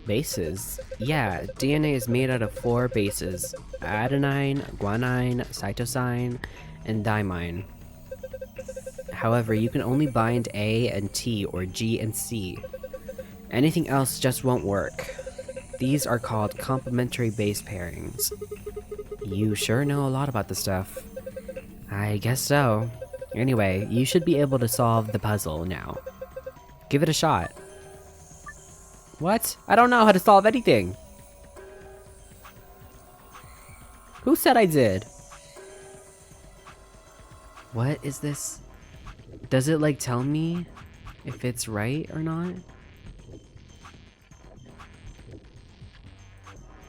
Bases? Yeah, DNA is made out of 4 bases. Adenine, guanine, cytosine, and thymine. However, you can only bind A and T or G and C. Anything else just won't work. These are called complementary base pairings. You sure know a lot about this stuff. I guess so. Anyway, you should be able to solve the puzzle now. Give it a shot. What? I don't know how to solve anything. Who said I did? What is this? Does it like tell me if it's right or not?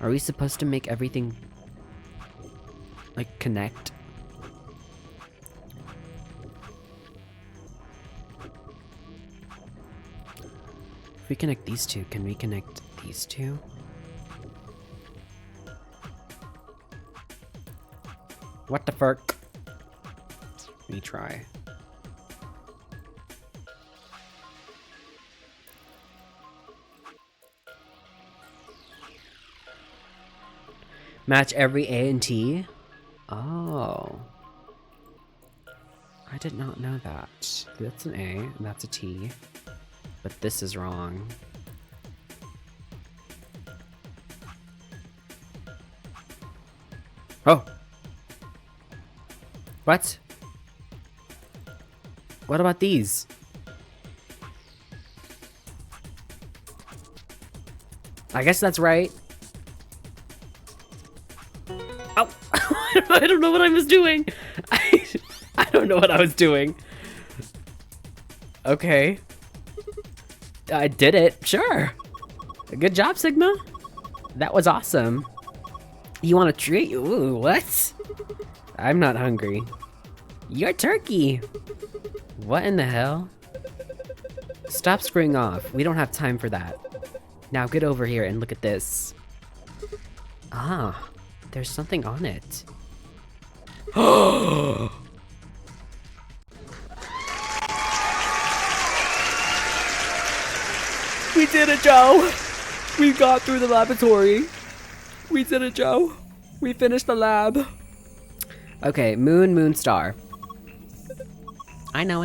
Are we supposed to make everything like connect? If we connect these two, can we connect these two? What the fuck? Let me try. Match every A and T? Oh. I did not know that. That's an A, and that's a T. But this is wrong. Oh! What? What about these? I guess that's right. Oh! I don't know what I was doing! I don't know what I was doing. Okay. I did it, sure. Good job, Sigma. That was awesome. You want a treat? Ooh, what? I'm not hungry. You're turkey. What in the hell? Stop screwing off. We don't have time for that. Now get over here and look at this. Ah, there's something on it. We did it, Joe! We got through the laboratory. We did it, Joe. We finished the lab. Okay, moon, moon, star. I know.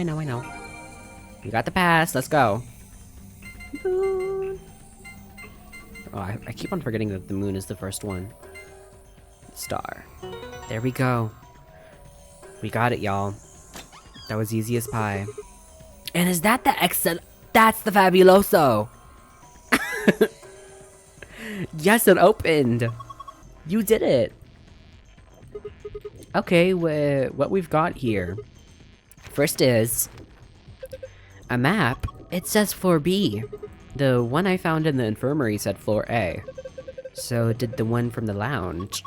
We got the pass. Let's go. Moon. Oh, I keep on forgetting that the moon is the first one. Star. There we go. We got it, y'all. That was easy as pie. And is that the Excel? That's the Fabuloso! Yes, it opened! You did it! Okay, what we've got here. First is a map. It says floor B. The one I found in the infirmary said floor A. So did the one from the lounge.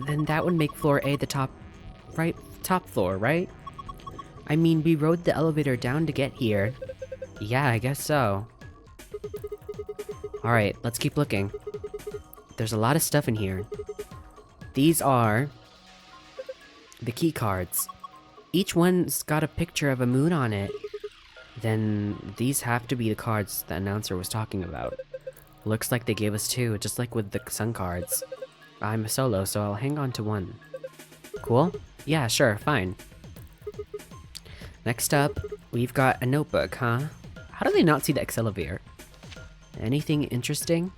Then that would make floor A the top floor, right? I mean, we rode the elevator down to get here. Yeah, I guess so. Alright, let's keep looking. There's a lot of stuff in here. These are the key cards. Each one's got a picture of a moon on it. Then these have to be the cards the announcer was talking about. Looks like they gave us two, just like with the sun cards. I'm a solo, so I'll hang on to one. Cool? Yeah, sure, fine. Next up, we've got a notebook, huh? How do they not see the Excelivir? Anything interesting?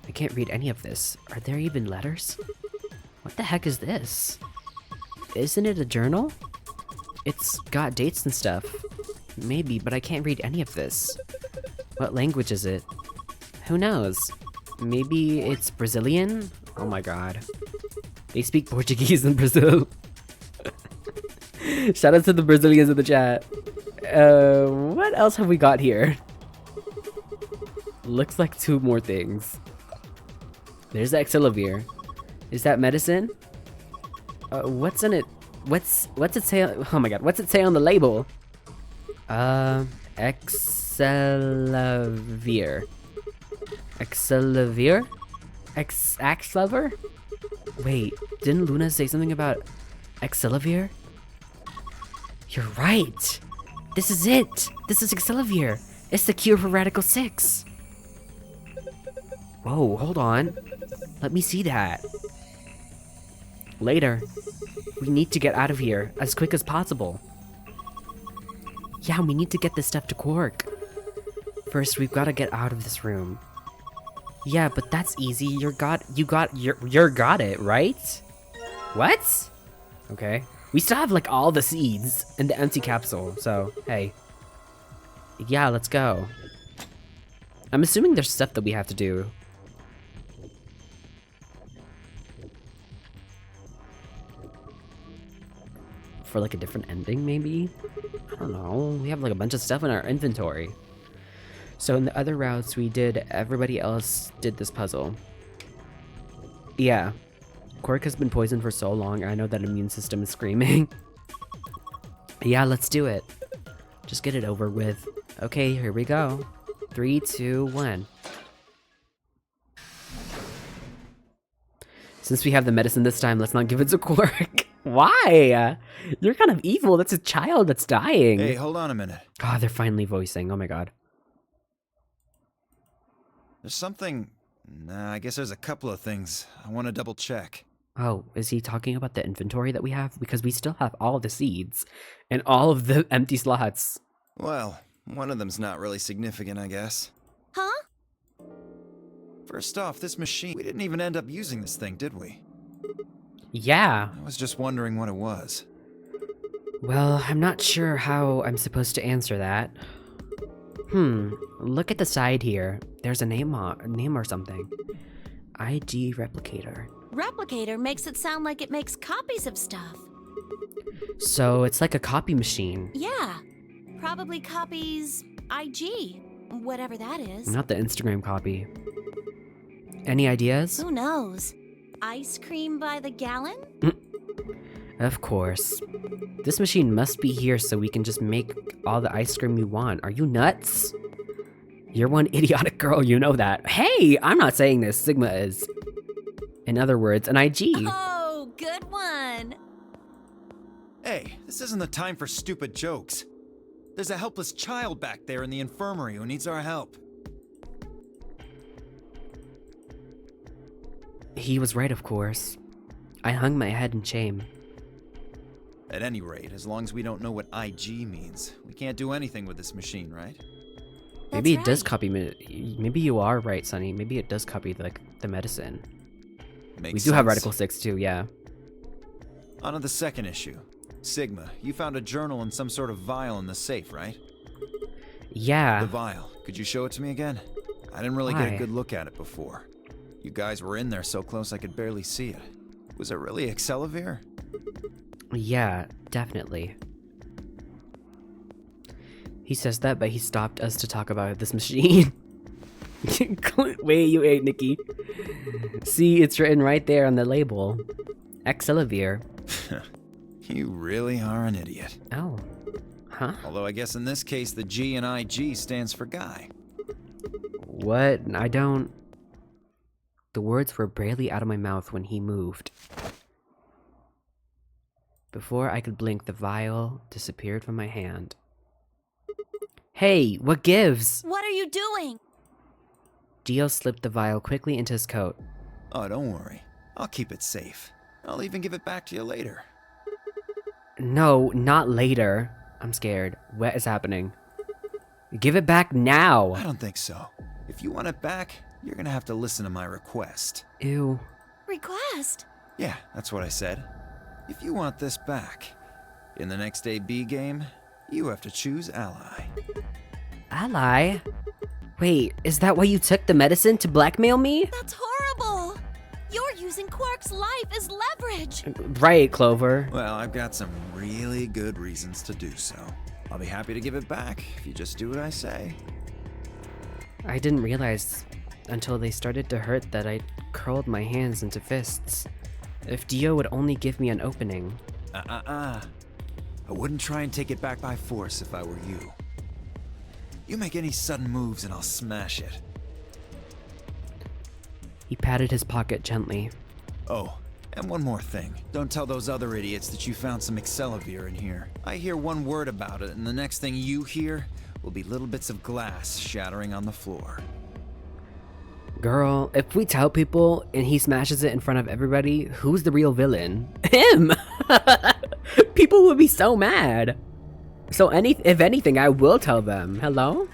I can't read any of this. Are there even letters? What the heck is this? Isn't it a journal? It's got dates and stuff. Maybe, but I can't read any of this. What language is it? Who knows? Maybe it's Brazilian? Oh my god. They speak Portuguese in Brazil. Shout out to the Brazilians in the chat. What else have we got here? Looks like two more things. There's the Excelivir. Is that medicine? What's in it? What's it say? Oh my god, what's it say on the label? Excelivir. Excelivir? Excelivir? Wait, didn't Luna say something about Excelivir? You're right! This is it! This is Excelivir! It's the cure for Radical 6! Whoa, hold on. Let me see that. Later. We need to get out of here as quick as possible. Yeah, we need to get this stuff to Quark. First, we've got to get out of this room. Yeah, but that's easy. You got it, right? What? Okay. We still have like all the seeds in the empty capsule, so hey. Yeah, let's go. I'm assuming there's stuff that we have to do. For like a different ending, maybe? I don't know. We have like a bunch of stuff in our inventory. So in the other routes we did, everybody else did this puzzle. Yeah. Quark has been poisoned for so long, I know that immune system is screaming. Yeah, let's do it. Just get it over with. Okay, here we go. 3, 2, 1. Since we have the medicine this time, let's not give it to Quark. Why? You're kind of evil. That's a child that's dying. Hey, hold on a minute. Oh, they're finally voicing. Oh my god. There's something... Nah, I guess there's a couple of things I want to double check. Oh, is he talking about the inventory that we have? Because we still have all the seeds and all of the empty slots. Well, one of them's not really significant, I guess. Huh? First off, this machine... We didn't even end up using this thing, did we? Yeah. I was just wondering what it was. Well, I'm not sure how I'm supposed to answer that. Look at the side here. There's a name or something. IG Replicator. Replicator makes it sound like it makes copies of stuff. So it's like a copy machine. Yeah. Probably copies IG. Whatever that is. Not the Instagram copy. Any ideas? Who knows? Ice cream by the gallon? Of course. This machine must be here so we can just make all the ice cream we want. Are you nuts? You're one idiotic girl, you know that. Hey, I'm not saying this. Sigma is. In other words, an IG. Oh, good one. Hey, this isn't the time for stupid jokes. There's a helpless child back there in the infirmary who needs our help. He was right, of course. I hung my head in shame. At any rate, as long as we don't know what IG means, we can't do anything with this machine, right? Maybe That's it does right. copy. Maybe you are right, Sonny. Maybe it does copy the medicine. Makes We do have sense. Radical 6 too, yeah. On to the second issue. Sigma, you found a journal and some sort of vial in the safe, right? Yeah. The vial. Could you show it to me again? I didn't really get Why? a good look at it before. You guys were in there so close I could barely see it. Was it really Excelavir? Yeah, definitely. He says that, but he stopped us to talk about this machine. Wait, you ate, Nikki. See, it's written right there on the label. Excelavir. You really are an idiot. Oh. Huh? Although I guess in this case the G in IG stands for guy. What? I don't... The words were barely out of my mouth when he moved. Before I could blink, the vial disappeared from my hand. Hey, what gives? What are you doing? Dio slipped the vial quickly into his coat. Oh, don't worry. I'll keep it safe. I'll even give it back to you later. No, not later. I'm scared. What is happening? Give it back now! I don't think so. If you want it back, you're gonna have to listen to my request. Ew. Request? Yeah, that's what I said. If you want this back, in the next AB game, you have to choose ally. Ally? Wait, is that why you took the medicine to blackmail me? That's horrible! You're using Quark's life as leverage! Right, Clover. Well, I've got some really good reasons to do so. I'll be happy to give it back if you just do what I say. I didn't realize until they started to hurt that I curled my hands into fists. If Dio would only give me an opening. I wouldn't try and take it back by force if I were you. You make any sudden moves and I'll smash it. He patted his pocket gently. Oh, and one more thing. Don't tell those other idiots that you found some Excelavir in here. I hear one word about it, and the next thing you hear will be little bits of glass shattering on the floor. Girl, if we tell people and he smashes it in front of everybody, who's the real villain? Him! People would be so mad. So if anything, I will tell them. Hello?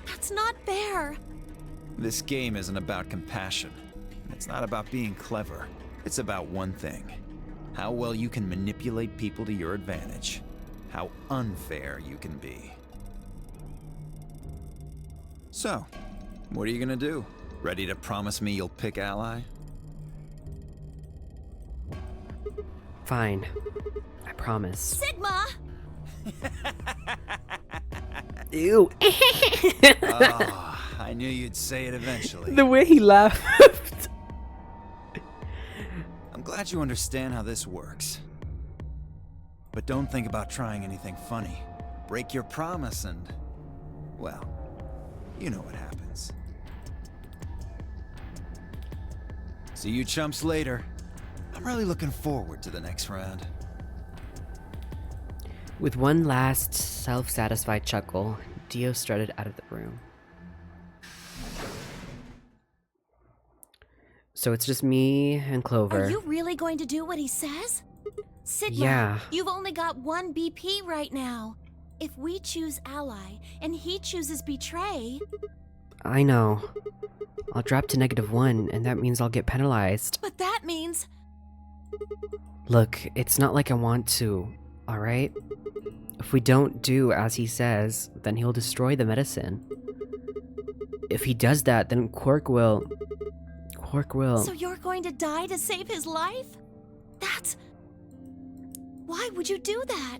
That's not fair! This game isn't about compassion. It's not about being clever. It's about one thing. How well you can manipulate people to your advantage. How unfair you can be. So, what are you gonna do? Ready to promise me you'll pick ally? Fine. I promise. Sigma! Ew. Oh, I knew you'd say it eventually. The way he laughed. I'm glad you understand how this works. But don't think about trying anything funny. Break your promise and, well, you know what happens. See you chumps later. I'm really looking forward to the next round. With one last self-satisfied chuckle, Dio strutted out of the room. So it's just me and Clover. Are you really going to do what he says? Sigma, Yeah. you've only got one BP right now. If we choose ally and he chooses betray, I know. I'll drop to -1, and that means I'll get penalized. but that means Look, it's not like I want to, alright? If we don't do as he says, then he'll destroy the medicine. If he does that, then Quark will... so you're going to die to save his life? That's... Why would you do that?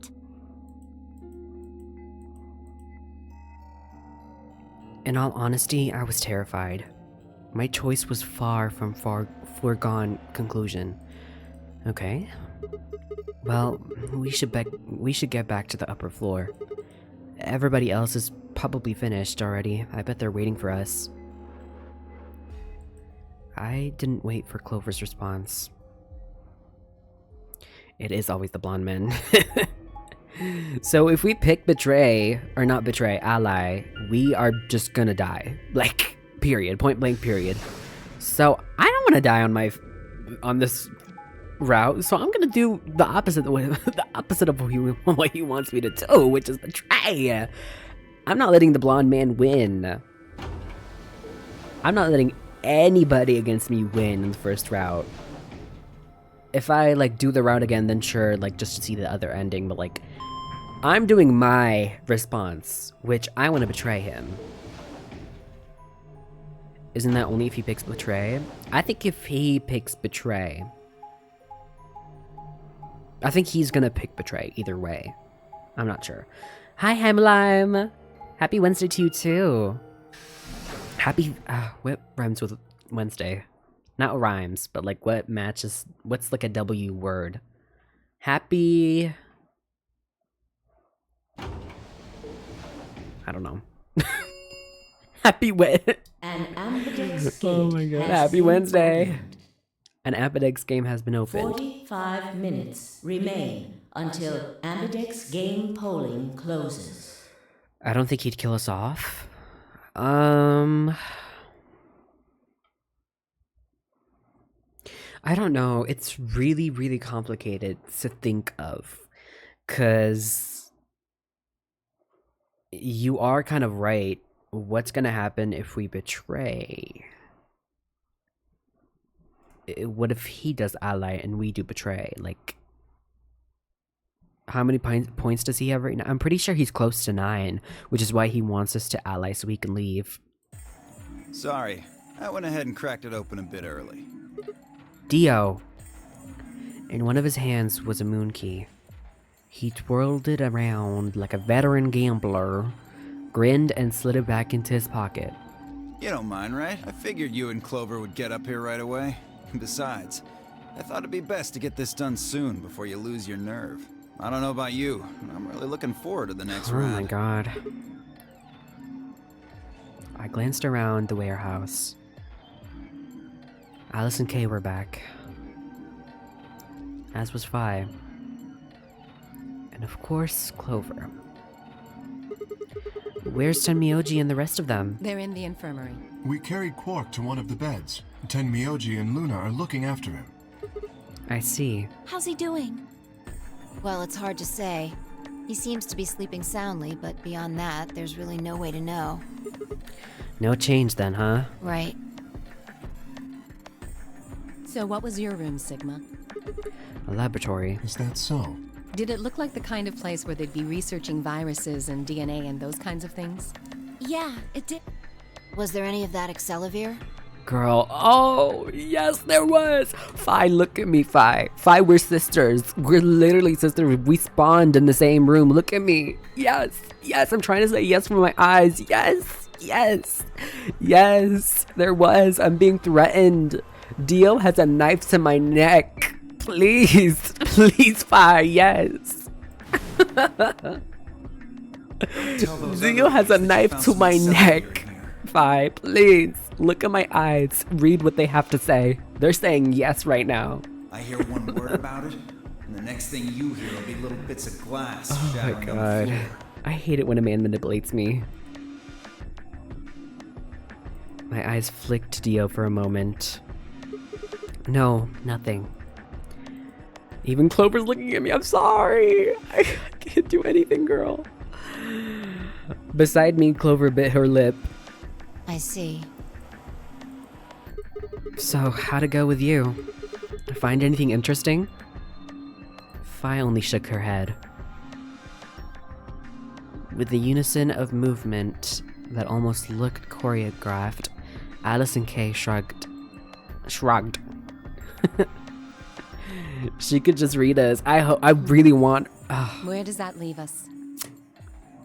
In all honesty, I was terrified. My choice was far from foregone conclusion. Okay. Well, we should get back to the upper floor. Everybody else is probably finished already. I bet they're waiting for us. I didn't wait for Clover's response. It is always the blonde men. So if we pick betray, or not betray, ally, we are just gonna die. Like, period. Point blank period. So I don't want to die on this route, so I'm gonna do the opposite way, the opposite of what he wants me to do, which is betray. I'm not letting the blonde man win. I'm not letting anybody against me win in the first route. If I like do the route again, then sure, like just to see the other ending, but like I'm doing my response, which I want to betray him. Isn't that only if he picks betray? I think if he picks betray, I think he's gonna pick betray either way. I'm not sure. Hi, Heimlime. Happy Wednesday to you too. Happy, what rhymes with Wednesday? Not rhymes, but like what matches, what's like a W word? Happy, I don't know. Happy An Ambidex Oh my god. Happy Wednesday. An Ambidex game has been opened. 45 minutes remain until Ambidex game polling closes. I don't think he'd kill us off. I don't know. It's really, really complicated to think of. 'Cause you are kind of right. What's gonna happen if we betray? What if he does ally and we do betray? Like, how many points does he have right now? I'm pretty sure he's close to 9, which is why he wants us to ally so we can leave. Sorry, I went ahead and cracked it open a bit early. Dio. In one of his hands was a moon key. He twirled it around like a veteran gambler, grinned and slid it back into his pocket. You don't mind, right? I figured you and Clover would get up here right away. Besides, I thought it'd be best to get this done soon before you lose your nerve. I don't know about you, but I'm really looking forward to the next round. Oh my god. I glanced around the warehouse. Alice and Kay were back. As was Fi. And of course, Clover. Where's Tenmyoji and the rest of them? They're in the infirmary. We carried Quark to one of the beds. Tenmyoji and Luna are looking after him. I see. How's he doing? Well, it's hard to say. He seems to be sleeping soundly, but beyond that, there's really no way to know. No change then, huh? Right. So what was your room, Sigma? A laboratory. Is that so? Did it look like the kind of place where they'd be researching viruses and DNA and those kinds of things? Yeah, it did. Was there any of that Excelivir? Girl, oh, yes, there was. Fi, look at me, Fi. Fi, we're sisters. We're literally sisters. We spawned in the same room. Look at me. Yes, yes, I'm trying to say yes with my eyes. Yes, yes, yes, there was. I'm being threatened. Dio has a knife to my neck. Please, please, Fi, yes. Dio has a knife to my neck. Fi, please, look at my eyes. Read what they have to say. They're saying yes right now. I hear one word about it, and the next thing you hear will be little bits of glass Oh my shattering on the god. floor. I hate it when a man manipulates me. My eyes flicked to Dio for a moment. No, nothing. Even Clover's looking at me. I'm sorry. I can't do anything, girl. Beside me, Clover bit her lip. I see. So, how'd it go with you? Find anything interesting? Fi only shook her head. With the unison of movement that almost looked choreographed, Alice and Kay shrugged. She could just read us. I really want... Where does that leave us?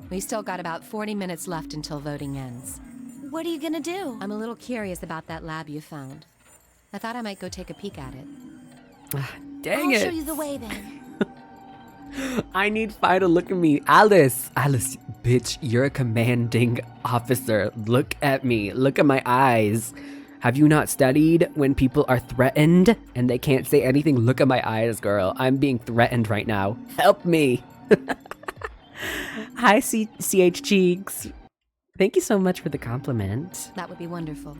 We still got about 40 minutes left until voting ends. What are you gonna do? I'm a little curious about that lab you found. I thought I might go take a peek at it. Dang I'll it. show you the way then. I need Fi to look at me. Alice, bitch, you're a commanding officer. Look at me. Look at my eyes. Have you not studied when people are threatened and they can't say anything? Look at my eyes, girl. I'm being threatened right now. Help me. Hi, CH Cheeks. Thank you so much for the compliment. That would be wonderful.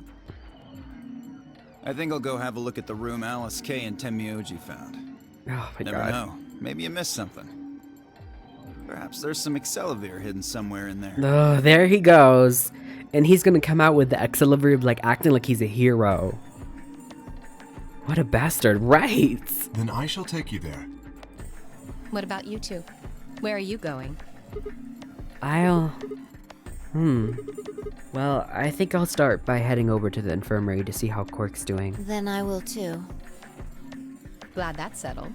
I think I'll go have a look at the room Alice K and Temioji found. Oh my Never god. know. Maybe you missed something. Perhaps there's some Excalibur hidden somewhere in there. Oh, there he goes. And he's gonna come out with the Excalibur, like acting like he's a hero. What a bastard, right? Then I shall take you there. What about you two? Where are you going? Well, I think I'll start by heading over to the infirmary to see how Quark's doing. Then I will too. Glad that's settled.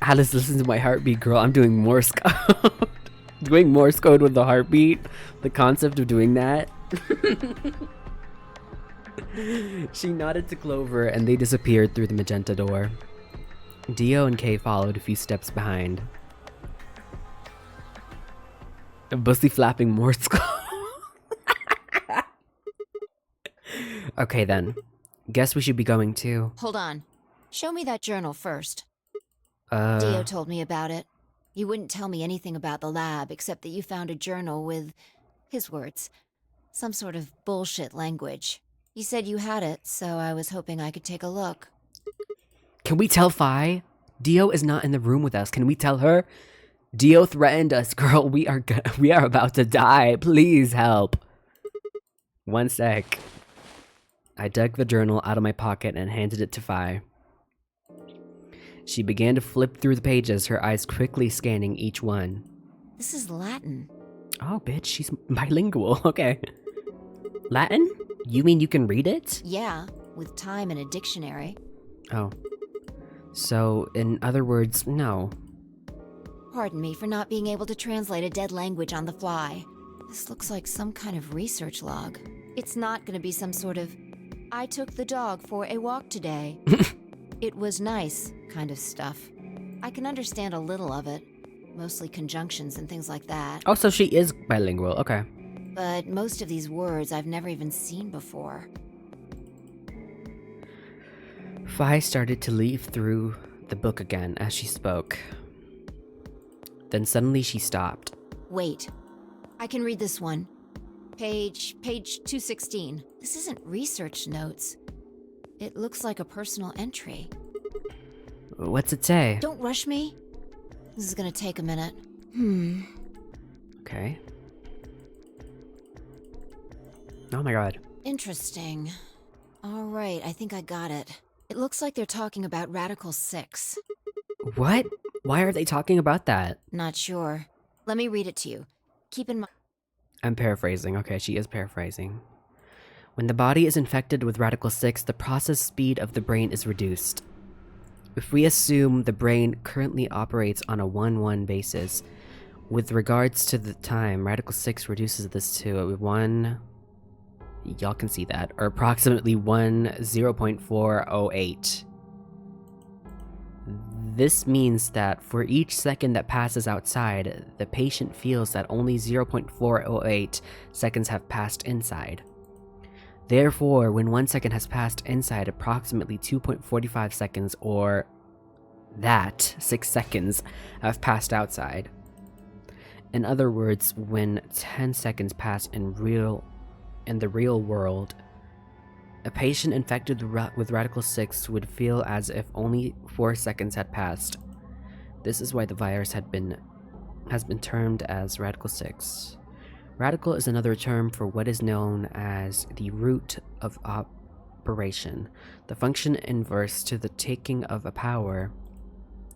Alice, listen to my heartbeat, girl. I'm doing Morse code. Doing Morse code with the heartbeat. The concept of doing that. She nodded to Clover and they disappeared through the magenta door. Dio and Kay followed a few steps behind. A bussy flapping Morse code. Okay then. Guess we should be going too. Hold on. Show me that journal first. Dio told me about it. You wouldn't tell me anything about the lab except that you found a journal with, his words, some sort of bullshit language. You said you had it, so I was hoping I could take a look. Can we tell Phi? Dio is not in the room with us. Can we tell her? Dio threatened us, girl. We are about to die. Please help. One sec. I dug the journal out of my pocket and handed it to Phi. She began to flip through the pages, her eyes quickly scanning each one. This is Latin. Oh, bitch, she's bilingual. Okay. Latin? You mean you can read it? Yeah, with time and a dictionary. Oh. So, in other words, no. Pardon me for not being able to translate a dead language on the fly. This looks like some kind of research log. It's not gonna be some sort of, I took the dog for a walk today. It was nice kind of stuff. I can understand a little of it. Mostly conjunctions and things like that. Oh, so she is bilingual. Okay. But most of these words I've never even seen before. Phi started to leaf through the book again as she spoke. Then suddenly she stopped. Wait. I can read this one. Page 216. This isn't research notes. It looks like a personal entry. What's it say? Don't rush me. This is gonna take a minute. Okay. Oh my god. Interesting. Alright, I think I got it. It looks like they're talking about Radical 6. What? Why are they talking about that? Not sure. Let me read it to you. Keep in mind. I'm paraphrasing. Okay, she is paraphrasing. When the body is infected with Radical 6, the process speed of the brain is reduced. If we assume the brain currently operates on a 1-1 basis, with regards to the time, Radical 6 reduces this to 1... Y'all can see that, or approximately 0.408. This means that for each second that passes outside, the patient feels that only 0.408 seconds have passed inside. Therefore, when 1 second has passed inside, approximately 2.45 seconds, or that 6 seconds, have passed outside. In other words, when 10 seconds pass in the real world, a patient infected with Radical 6 would feel as if only 4 seconds had passed. This is why the virus has been termed as Radical 6. Radical is another term for what is known as the root of operation, the function inverse to the taking of a power.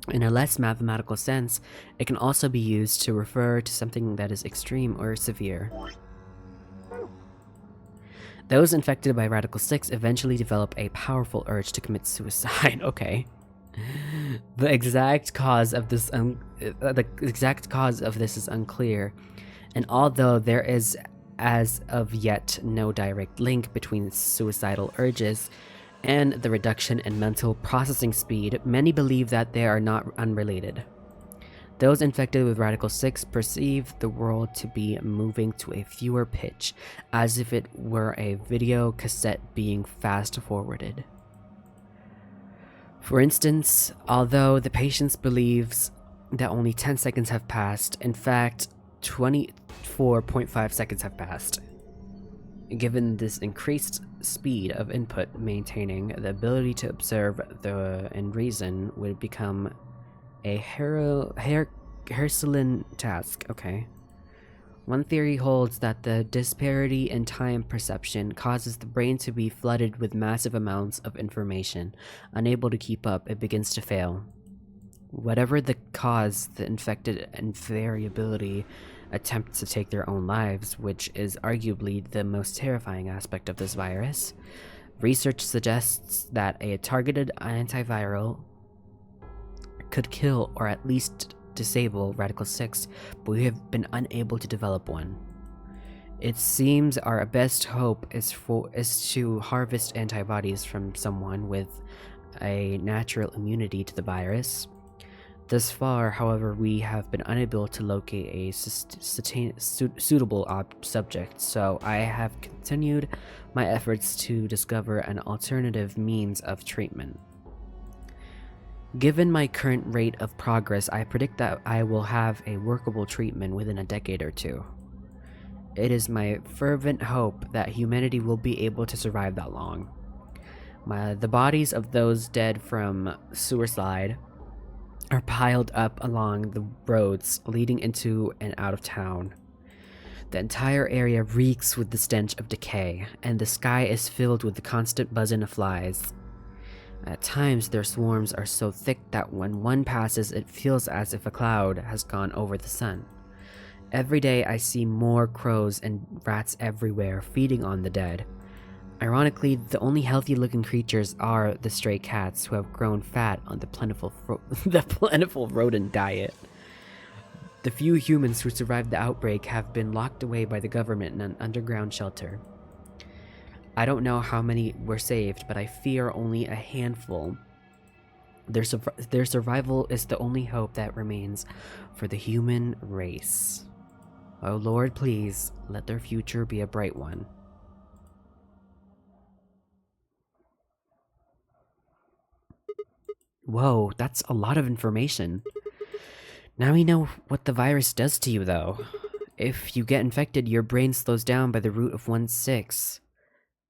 In a less mathematical sense, it can also be used to refer to something that is extreme or severe. Those infected by Radical 6 eventually develop a powerful urge to commit suicide. Okay. The exact cause of this is unclear, and although there is as of yet no direct link between suicidal urges and the reduction in mental processing speed, many believe that they are not unrelated. Those infected with Radical 6 perceive the world to be moving to a fewer pitch, as if it were a video cassette being fast-forwarded. For instance, although the patient believes that only 10 seconds have passed, in fact, 24.5 seconds have passed. Given this increased speed of input, maintaining the ability to observe and reason would become a Herculean task. Okay. One theory holds that the disparity in time perception causes the brain to be flooded with massive amounts of information. Unable to keep up, it begins to fail. Whatever the cause, the infected invariably attempt to take their own lives, which is arguably the most terrifying aspect of this virus. Research suggests that a targeted antiviral could kill or at least disable Radical 6, but we have been unable to develop one. It seems our best hope is to harvest antibodies from someone with a natural immunity to the virus. Thus far, however, we have been unable to locate a suitable subject, so I have continued my efforts to discover an alternative means of treatment. Given my current rate of progress, I predict that I will have a workable treatment within a decade or two. It is my fervent hope that humanity will be able to survive that long. The bodies of those dead from suicide are piled up along the roads leading into and out of town. The entire area reeks with the stench of decay, and the sky is filled with the constant buzzing of flies. At times, their swarms are so thick that when one passes, it feels as if a cloud has gone over the sun. Every day, I see more crows and rats everywhere, feeding on the dead. Ironically, the only healthy-looking creatures are the stray cats who have grown fat on the plentiful rodent diet. The few humans who survived the outbreak have been locked away by the government in an underground shelter. I don't know how many were saved, but I fear only a handful. Their survival is the only hope that remains for the human race. Oh Lord, please, let their future be a bright one. Whoa, that's a lot of information. Now we know what the virus does to you, though. If you get infected, your brain slows down by the root of 1/6.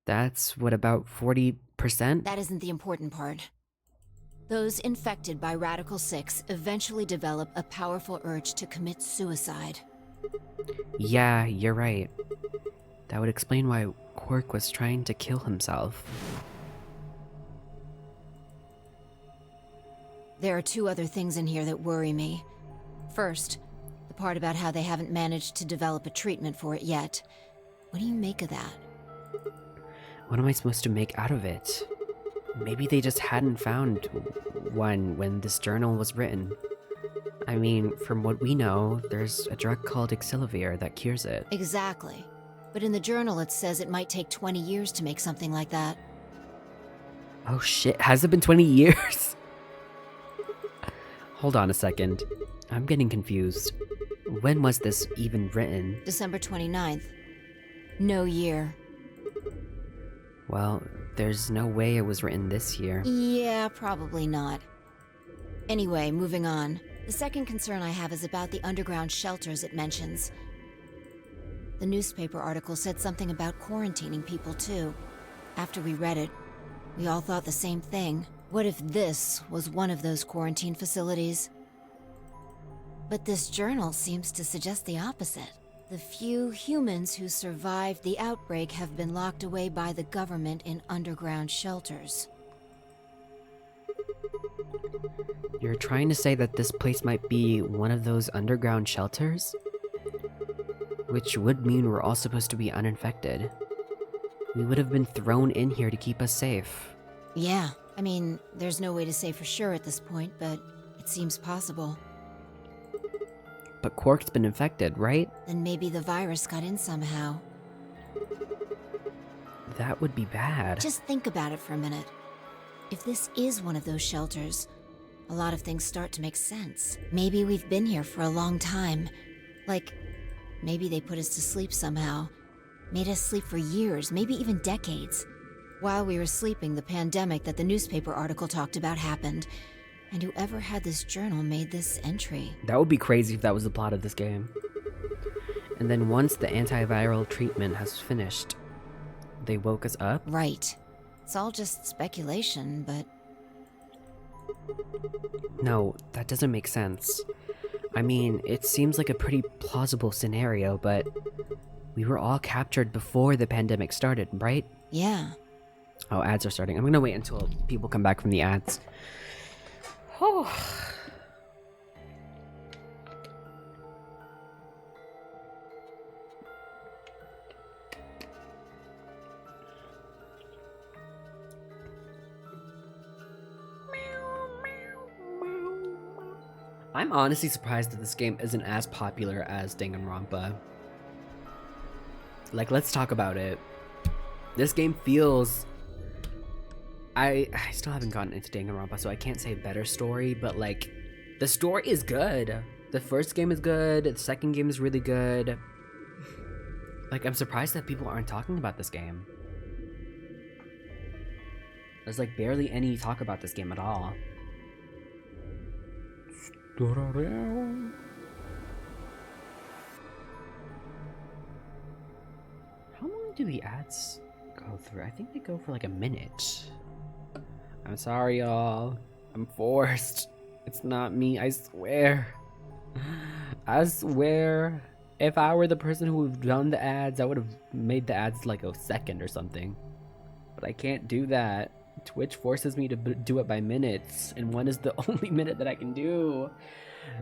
That's what, about 40%? That isn't the important part. Those infected by Radical 6 eventually develop a powerful urge to commit suicide. Yeah, you're right. That would explain why Quark was trying to kill himself. There are two other things in here that worry me. First, the part about how they haven't managed to develop a treatment for it yet. What do you make of that? What am I supposed to make out of it? Maybe they just hadn't found one when this journal was written. I mean, from what we know, there's a drug called Exilivir that cures it. Exactly. But in the journal it says it might take 20 years to make something like that. Oh shit, has it been 20 years? Hold on a second. I'm getting confused. When was this even written? December 29th. No year. Well, there's no way it was written this year. Yeah, probably not. Anyway, moving on. The second concern I have is about the underground shelters it mentions. The newspaper article said something about quarantining people too. After we read it, we all thought the same thing. What if this was one of those quarantine facilities? But this journal seems to suggest the opposite. The few humans who survived the outbreak have been locked away by the government in underground shelters. You're trying to say that this place might be one of those underground shelters? Which would mean we're all supposed to be uninfected. We would have been thrown in here to keep us safe. Yeah, I mean, there's no way to say for sure at this point, but it seems possible. But Quark's been infected, right? Then maybe the virus got in somehow. That would be bad. Just think about it for a minute. If this is one of those shelters, a lot of things start to make sense. Maybe we've been here for a long time. Like, maybe they put us to sleep somehow. Made us sleep for years, maybe even decades. While we were sleeping, the pandemic that the newspaper article talked about happened. And whoever had this journal made this entry. That would be crazy if that was the plot of this game. And then once the antiviral treatment has finished, They woke us up? Right. It's all just speculation, but No, that doesn't make sense. I mean, it seems like a pretty plausible scenario, but we were all captured before the pandemic started, right? yeah. Oh, ads are starting. I'm gonna wait until people come back from the ads. Oh. I'm honestly surprised that this game isn't as popular as Danganronpa. Like, let's talk about it. This game feels... I still haven't gotten into Danganronpa, so I can't say better story, but like, the story is good. The first game is good, the second game is really good. Like, I'm surprised that people aren't talking about this game. There's like barely any talk about this game at all. How long do the ads go through? I think they go for like a minute. I'm sorry, y'all. I'm forced. It's not me, I swear. I swear. If I were the person who would have done the ads, I would have made the ads like a second or something. But I can't do that. Twitch forces me to do it by minutes, and 1 is the only minute that I can do.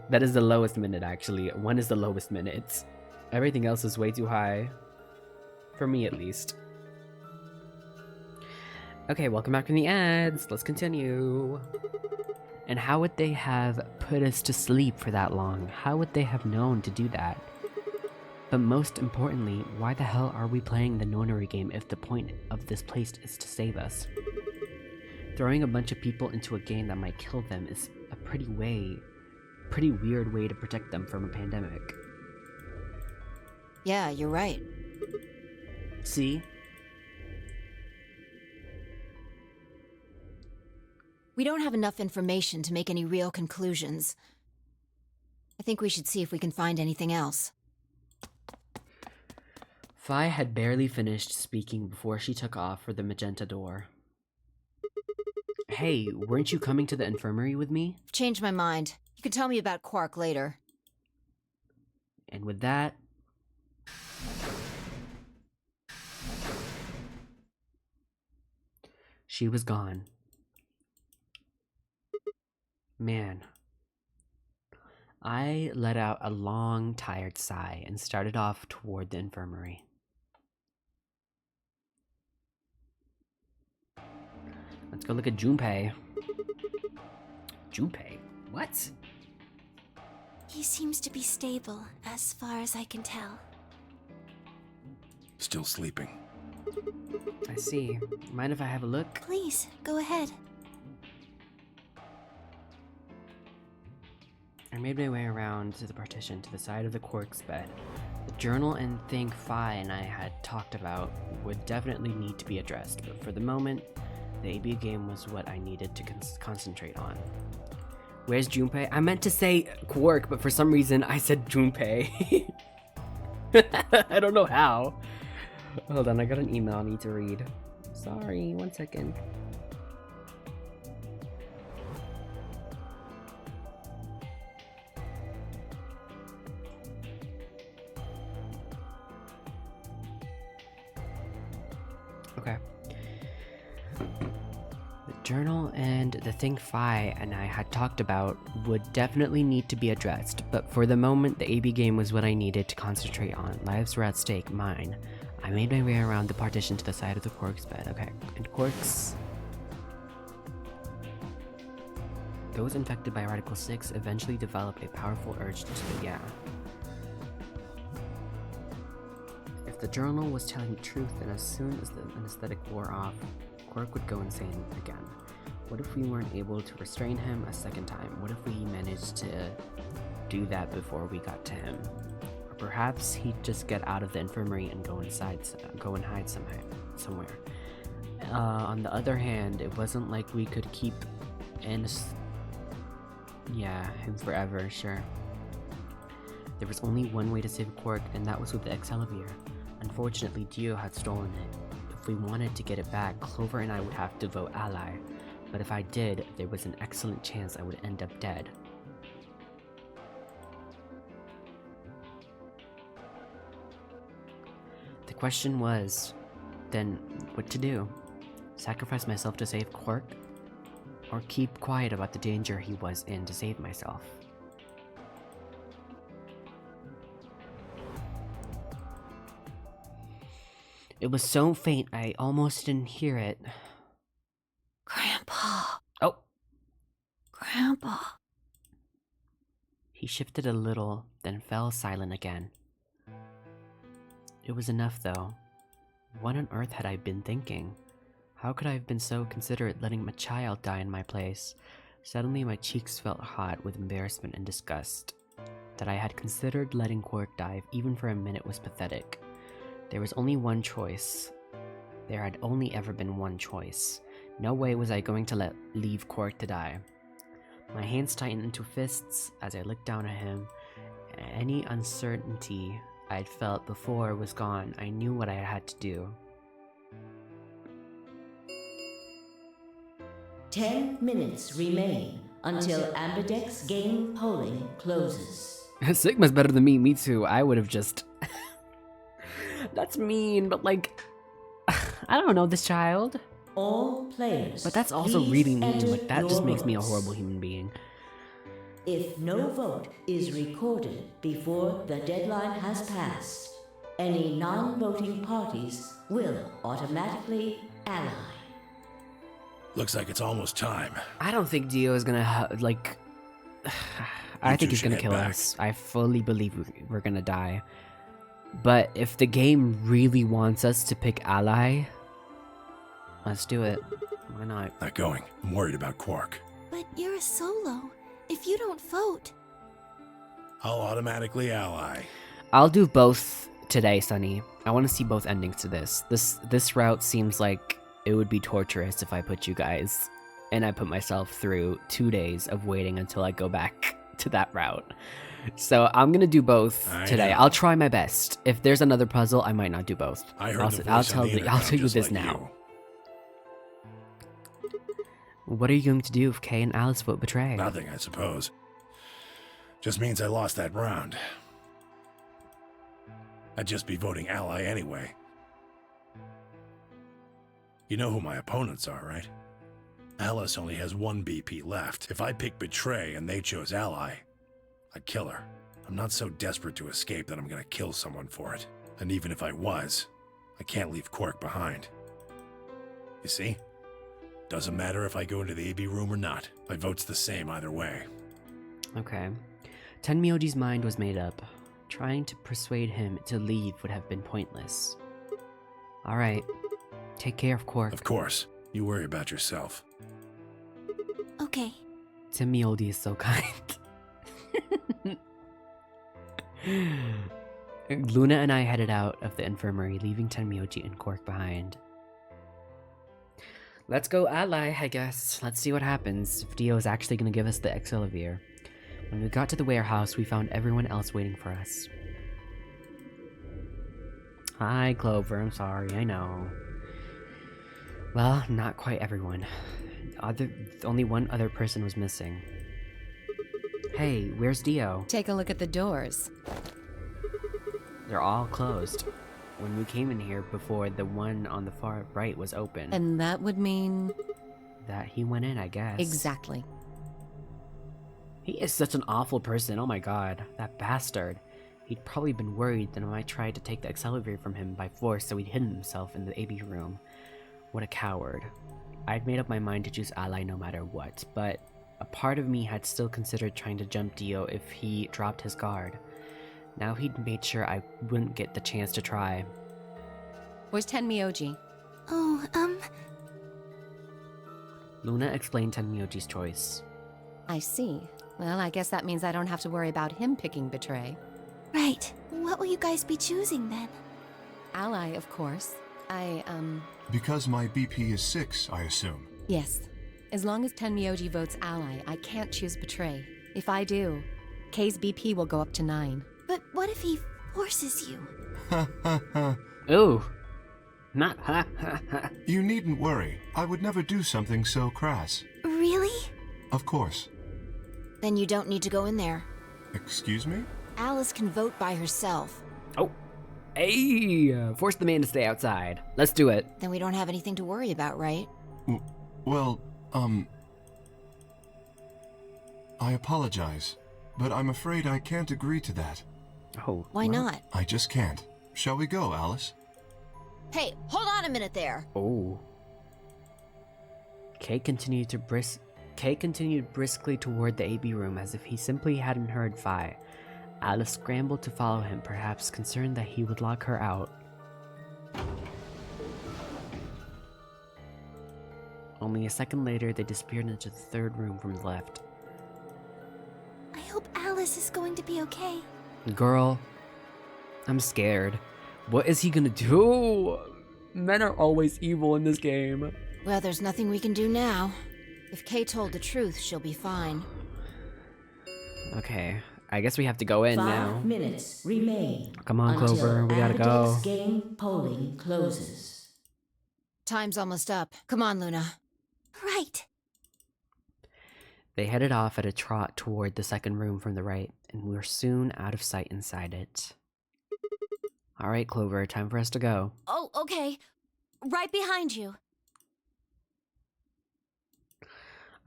That is the lowest minute, actually. 1 is the lowest minute. Everything else is way too high. For me, at least. Okay, welcome back from the ads. Let's continue. And how would they have put us to sleep for that long? How would they have known to do that? But most importantly, why the hell are we playing the nonary game if the point of this place is to save us? Throwing a bunch of people into a game that might kill them is a pretty weird way to protect them from a pandemic. Yeah, you're right. See? We don't have enough information to make any real conclusions. I think we should see if we can find anything else. Fi had barely finished speaking before she took off for the magenta door. Hey, weren't you coming to the infirmary with me? I've changed my mind. You can tell me about Quark later. And with that... she was gone. Man. I let out a long, tired sigh and started off toward the infirmary. Let's go look at Junpei. Junpei? What? He seems to be stable, as far as I can tell. Still sleeping. I see. Mind if I have a look? Please, go ahead. I made my way around to the partition to the side of the Quark's bed. The journal and thing Fi and I had talked about would definitely need to be addressed, but for the moment, the AB game was what I needed to concentrate on. Where's Junpei? I meant to say Quark, but for some reason I said Junpei. I don't know how. Hold on, I got an email I need to read. Sorry, 1 second. Okay. The journal and the thing Fi and I had talked about would definitely need to be addressed, but for the moment the AB game was what I needed to concentrate on. Lives were at stake, mine. I made my way around the partition to the side of the Quark's bed. Okay, and Quark's... those infected by Radical 6 eventually develop a powerful urge to spit, yeah. If the journal was telling the truth, then as soon as the anesthetic wore off, Quark would go insane again. What if we weren't able to restrain him a second time? What if we managed to do that before we got to him? Or perhaps he'd just get out of the infirmary and go and hide somewhere. On the other hand, it wasn't like we could keep him forever, sure. There was only one way to save Quark, and that was with the Excelivir. Unfortunately, Dio had stolen it. If we wanted to get it back, Clover and I would have to vote ally. But if I did, there was an excellent chance I would end up dead. The question was, then, what to do? Sacrifice myself to save Quark? Or keep quiet about the danger he was in to save myself? It was so faint I almost didn't hear it. Grandpa. Oh! Grandpa. He shifted a little, then fell silent again. It was enough, though. What on earth had I been thinking? How could I have been so considerate letting my child die in my place? Suddenly my cheeks felt hot with embarrassment and disgust. That I had considered letting Quark die even for a minute was pathetic. There was only one choice. There had only ever been one choice. No way was I going to leave Quark to die. My hands tightened into fists as I looked down at him. Any uncertainty I had felt before was gone. I knew what I had to do. 10 minutes remain until Ambidex game polling closes. Sigma's better than me too. I would have just... That's mean, but like... I don't know this child. All players, But that's also please really mean. enter Like, that your just makes me a votes. horrible human being. If no vote is recorded before the deadline has passed, any non-voting parties will automatically ally. Looks like it's almost time. I don't think Dio is gonna, like... I think two he's should gonna head kill back. us. I fully believe we're gonna die. But if the game really wants us to pick ally, let's do it. Why not? Not going. I'm worried about Quark. But you're a solo. If you don't vote... I'll automatically ally. I'll do both today, Sunny. I want to see both endings to this. This route seems like it would be torturous if I put you guys, and I put myself through 2 days of waiting until I go back to that route. So I'm gonna do both I today. know. I'll try my best. If there's another puzzle, I might not do both. I heard I'll, the I'll voice tell on the you. I'll intercom tell you just this like now. you. What are you going to do if Kay and Alice vote betray? Nothing, I suppose. Just means I lost that round. I'd just be voting ally anyway. You know who my opponents are, right? Alice only has 1 BP left. If I pick betray and they chose ally, I'd kill her. I'm not so desperate to escape that I'm gonna kill someone for it. And even if I was, I can't leave Quark behind. You see? Doesn't matter if I go into the AB room or not. My vote's the same either way. Okay. Tenmyoji's mind was made up. Trying to persuade him to leave would have been pointless. Alright. Take care of Quark. Of course. You worry about yourself. Okay. Tenmyoji is so kind. Luna and I headed out of the infirmary, leaving Tenmyoji and Quark behind. Let's go ally, I guess. Let's see what happens if Dio is actually going to give us the Excelivir. When we got to the warehouse, we found everyone else waiting for us. Hi, Clover. I'm sorry, I know. Well, not quite everyone. Only one other person was missing. Hey, where's Dio? Take a look at the doors. They're all closed. When we came in here before, the one on the far right was open. And that would mean... That he went in, I guess. Exactly. He is such an awful person, oh my god. That bastard. He'd probably been worried that I might try to take the Excelivir from him by force, so he'd hidden himself in the AB room. What a coward. I'd made up my mind to choose ally no matter what, but a part of me had still considered trying to jump Dio if he dropped his guard. Now he'd made sure I wouldn't get the chance to try. Where's Tenmyoji? Oh, Luna explained Tenmyoji's choice. I see. Well, I guess that means I don't have to worry about him picking betray. right. What will you guys be choosing then? Ally, of course. Because my BP is 6, I assume. Yes. As long as Tenmyoji votes ally, I can't choose betray. If I do, K's BP will go up to 9. But what if he forces you? Ooh. Not ha ha ha. You needn't worry. I would never do something so crass. Really? Of course. Then you don't need to go in there. Excuse me? Alice can vote by herself. Oh. Hey! Force the man to stay outside. Let's do it. Then we don't have anything to worry about, right? Well, I apologize, but I'm afraid I can't agree to that. Oh. Why not? I just can't. Shall we go, Alice? Hey, hold on a minute there. Oh. Kay continued briskly toward the AB room as if he simply hadn't heard Vi. Alice scrambled to follow him, perhaps concerned that he would lock her out. Only a second later, they disappeared into the third room from the left. I hope Alice is going to be okay. Girl, I'm scared. What is he gonna do? Men are always evil in this game. Well, there's nothing we can do now. If Kay told the truth, she'll be fine. Okay, I guess we have to go in 5 now. minutes remain. Come on, until Clover, we gotta go. Abadek's game polling closes. Time's almost up. Come on, Luna. Right. They headed off at a trot toward the second room from the right, and were soon out of sight inside it. Alright, Clover, time for us to go. Oh, okay. Right behind you.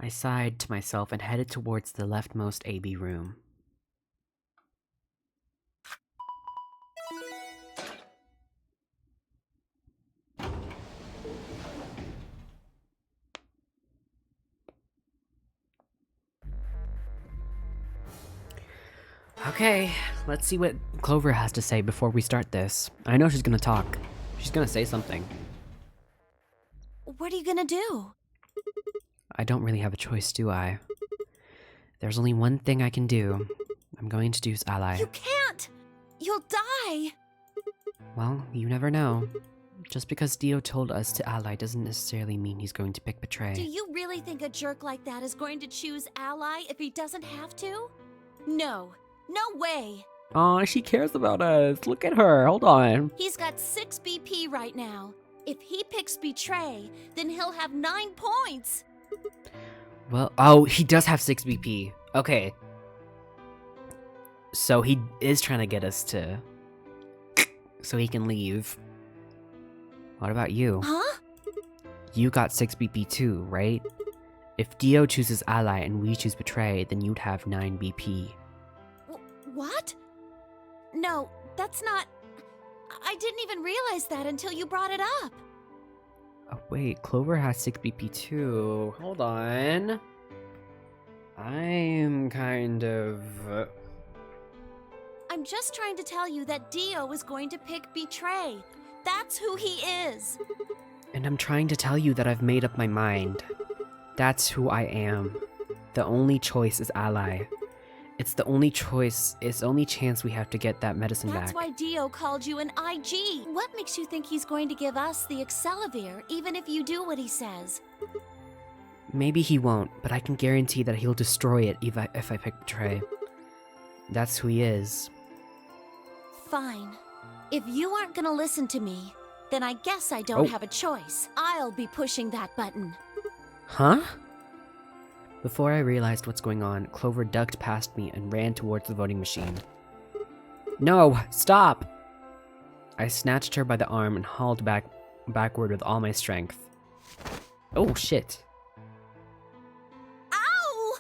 I sighed to myself and headed towards the leftmost AB room. Okay, let's see what Clover has to say before we start this. I know she's gonna talk. She's gonna say something. What are you gonna do? I don't really have a choice, do I? There's only one thing I can do. I'm going to choose Ally. You can't! You'll die! Well, you never know. Just because Dio told us to ally doesn't necessarily mean he's going to pick Betray. Do you really think a jerk like that is going to choose Ally if he doesn't have to? No. No way! Aw, she cares about us. Look at her. Hold on. He's got 6 BP right now. If he picks Betray, then he'll have 9 points! Well, oh, he does have 6 BP. Okay. So he is trying to get us to... so he can leave. What about you? Huh? You got 6 BP too, right? If Dio chooses Ally and we choose Betray, then you'd have 9 BP. What? No, that's not... I didn't even realize that until you brought it up. Oh wait, Clover has 6 BP too. Hold on. I'm kind of... I'm just trying to tell you that Dio is going to pick Betray. That's who he is. And I'm trying to tell you that I've made up my mind. That's who I am. The only choice is Ally. It's the only choice, it's the only chance we have to get that medicine That's back. why Dio called you an IG. What makes you think he's going to give us the Excelavir, even if you do what he says? Maybe he won't, but I can guarantee that he'll destroy it if I pick Betray. That's who he is. Fine. If you aren't gonna listen to me, then I guess I don't have a choice. I'll be pushing that button. Huh? Before I realized what's going on, Clover ducked past me and ran towards the voting machine. No! Stop! I snatched her by the arm and hauled backward with all my strength. Oh, shit. Ow!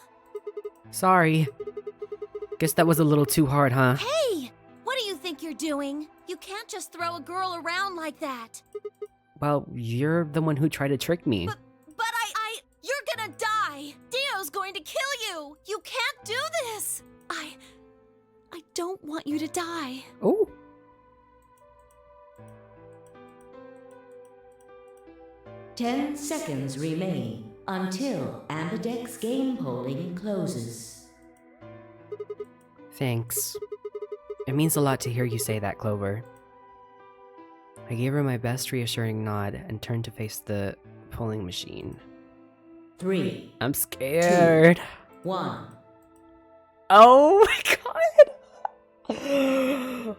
Sorry. Guess that was a little too hard, huh? Hey! What do you think you're doing? You can't just throw a girl around like that. Well, you're the one who tried to trick me. But you're gonna die! Dio's going to kill you! You can't do this! I don't want you to die. Oh. 10 seconds remain until Ambidex's game polling closes. Thanks. It means a lot to hear you say that, Clover. I gave her my best reassuring nod and turned to face the polling machine. 3, I'm scared. 1. Oh my god!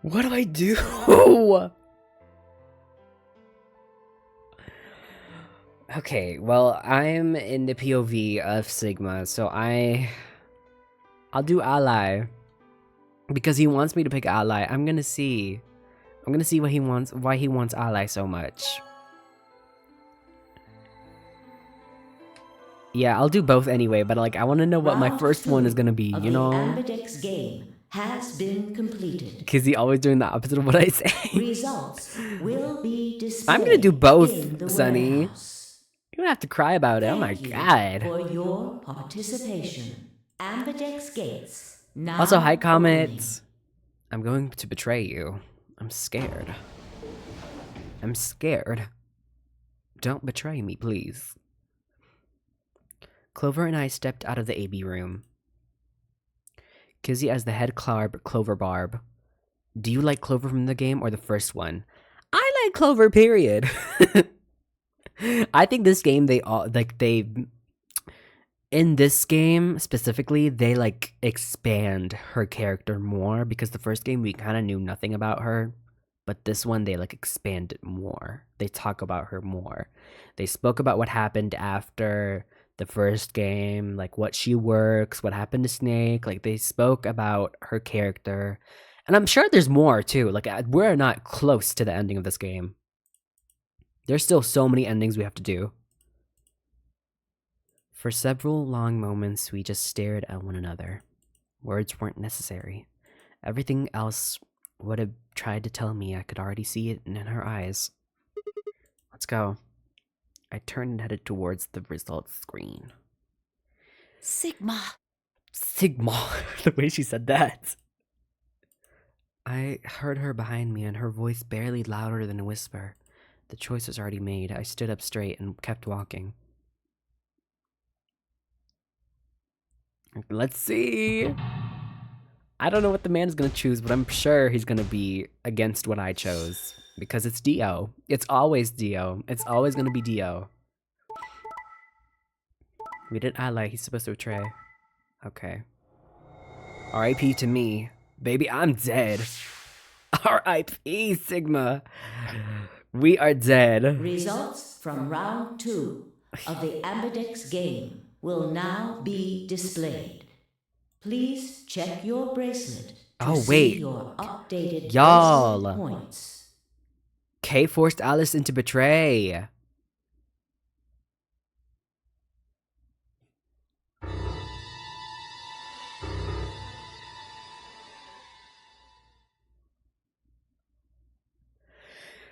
What do I do? Okay, well, I'm in the POV of Sigma, so I'll do ally because he wants me to pick ally. I'm gonna see what he wants, why he wants ally so much. Yeah, I'll do both anyway, but like I want to know what my Round first one is 2 gonna be, of you the know? Ambidex game has been completed. Because he always doing the opposite of what I say. Results will be displayed. I'm gonna do in both, the Sunny. warehouse. You don't have to cry about it. Oh my Thank you god. for your participation. Ambidex gates now Also, hi, opening. Comet. I'm going to betray you. I'm scared. I'm scared. Don't betray me, please. Clover and I stepped out of the AB room. Kizzy as the head Clover Barb. Do you like Clover from the game or the first one? I like Clover, period. I think this game, in this game specifically, they like expand her character more because the first game we kind of knew nothing about her, but this one they like expand it more. They talk about her more. They spoke about what happened after the first game, like what she works, what happened to Snake. Like they spoke about her character, and I'm sure there's more too. Like we're not close to the ending of this game. There's still so many endings we have to do. For several long moments, we just stared at one another. Words weren't necessary. Everything else would have tried to tell me. I could already see it in her eyes. Let's go. I turned and headed towards the results screen. Sigma. Sigma, the way she said that. I heard her behind me and her voice barely louder than a whisper. The choice was already made. I stood up straight and kept walking. Let's see. I don't know what the man is going to choose, but I'm sure he's going to be against what I chose. Because it's Dio. It's always Dio. It's always going to be Dio. We didn't ally. He's supposed to betray. Okay. R.I.P. to me. Baby, I'm dead. R.I.P. Sigma. We are dead. Results from round 2 of the Ambidex game will now be displayed. Please check your bracelet to see your updated Y'all. bracelet points. Kay forced Alice into betray.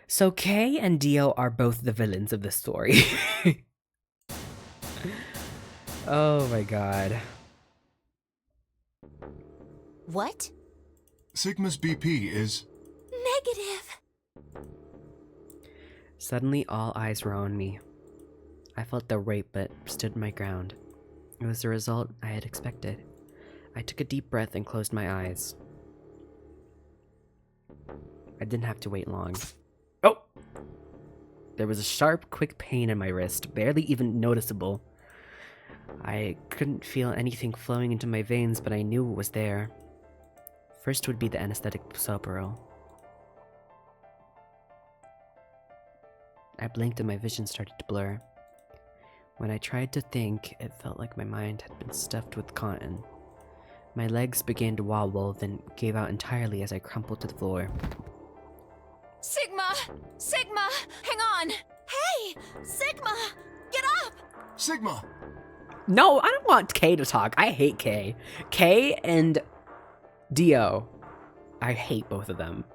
So Kay and Dio are both the villains of this story. Oh my god. What? Sigma's BP is... Negative. Suddenly all eyes were on me. I felt the rape but stood my ground. It was the result I had expected. I took a deep breath and closed my eyes. I didn't have to wait long. Oh! There was a sharp, quick pain in my wrist, barely even noticeable. I couldn't feel anything flowing into my veins, but I knew it was there. First would be the anesthetic Soperol. I blinked and my vision started to blur. When I tried to think, it felt like my mind had been stuffed with cotton. My legs began to wobble, then gave out entirely as I crumpled to the floor. Sigma! Sigma! Hang on! Hey! Sigma! Get up! Sigma! No, I don't want Kay to talk. I hate Kay. Kay and Dio. I hate both of them.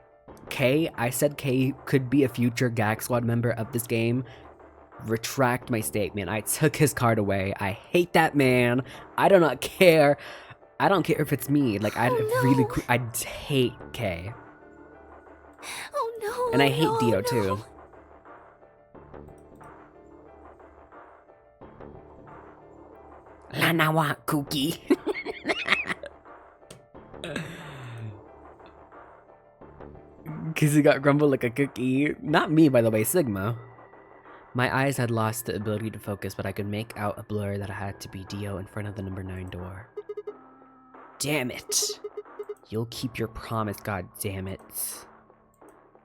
Kay, I said Kay could be a future Gag Squad member of this game. Retract my statement. I took his card away. I hate that man. I do not care. I don't care if it's me. Like, I really, I hate Kay. Oh no! And I hate no, Dio no. too. Lanawa cookie. Kizzy got grumbled like a cookie. Not me, by the way, Sigma. My eyes had lost the ability to focus, but I could make out a blur that I had to be Dio in front of the number 9 door. Damn it. You'll keep your promise, god damn it.